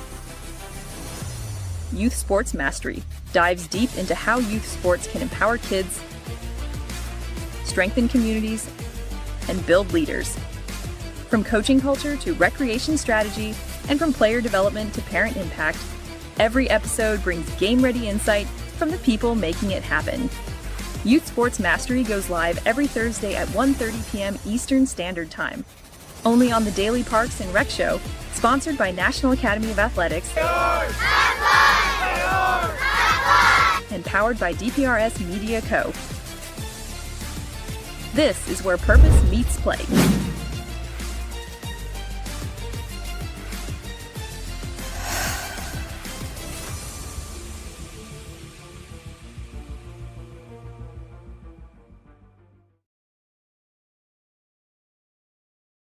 S4: Youth Sports Mastery dives deep into how youth sports can empower kids, strengthen communities, and build leaders. From coaching culture to recreation strategy, and from player development to parent impact, every episode brings game-ready insight from the people making it happen. Youth Sports Mastery goes live every Thursday at 1:30 p.m. Eastern Standard Time. Only on the Daily Parks and Rec Show, sponsored by National Academy of Athletics and powered by DPRS Media Co. This is where purpose meets play.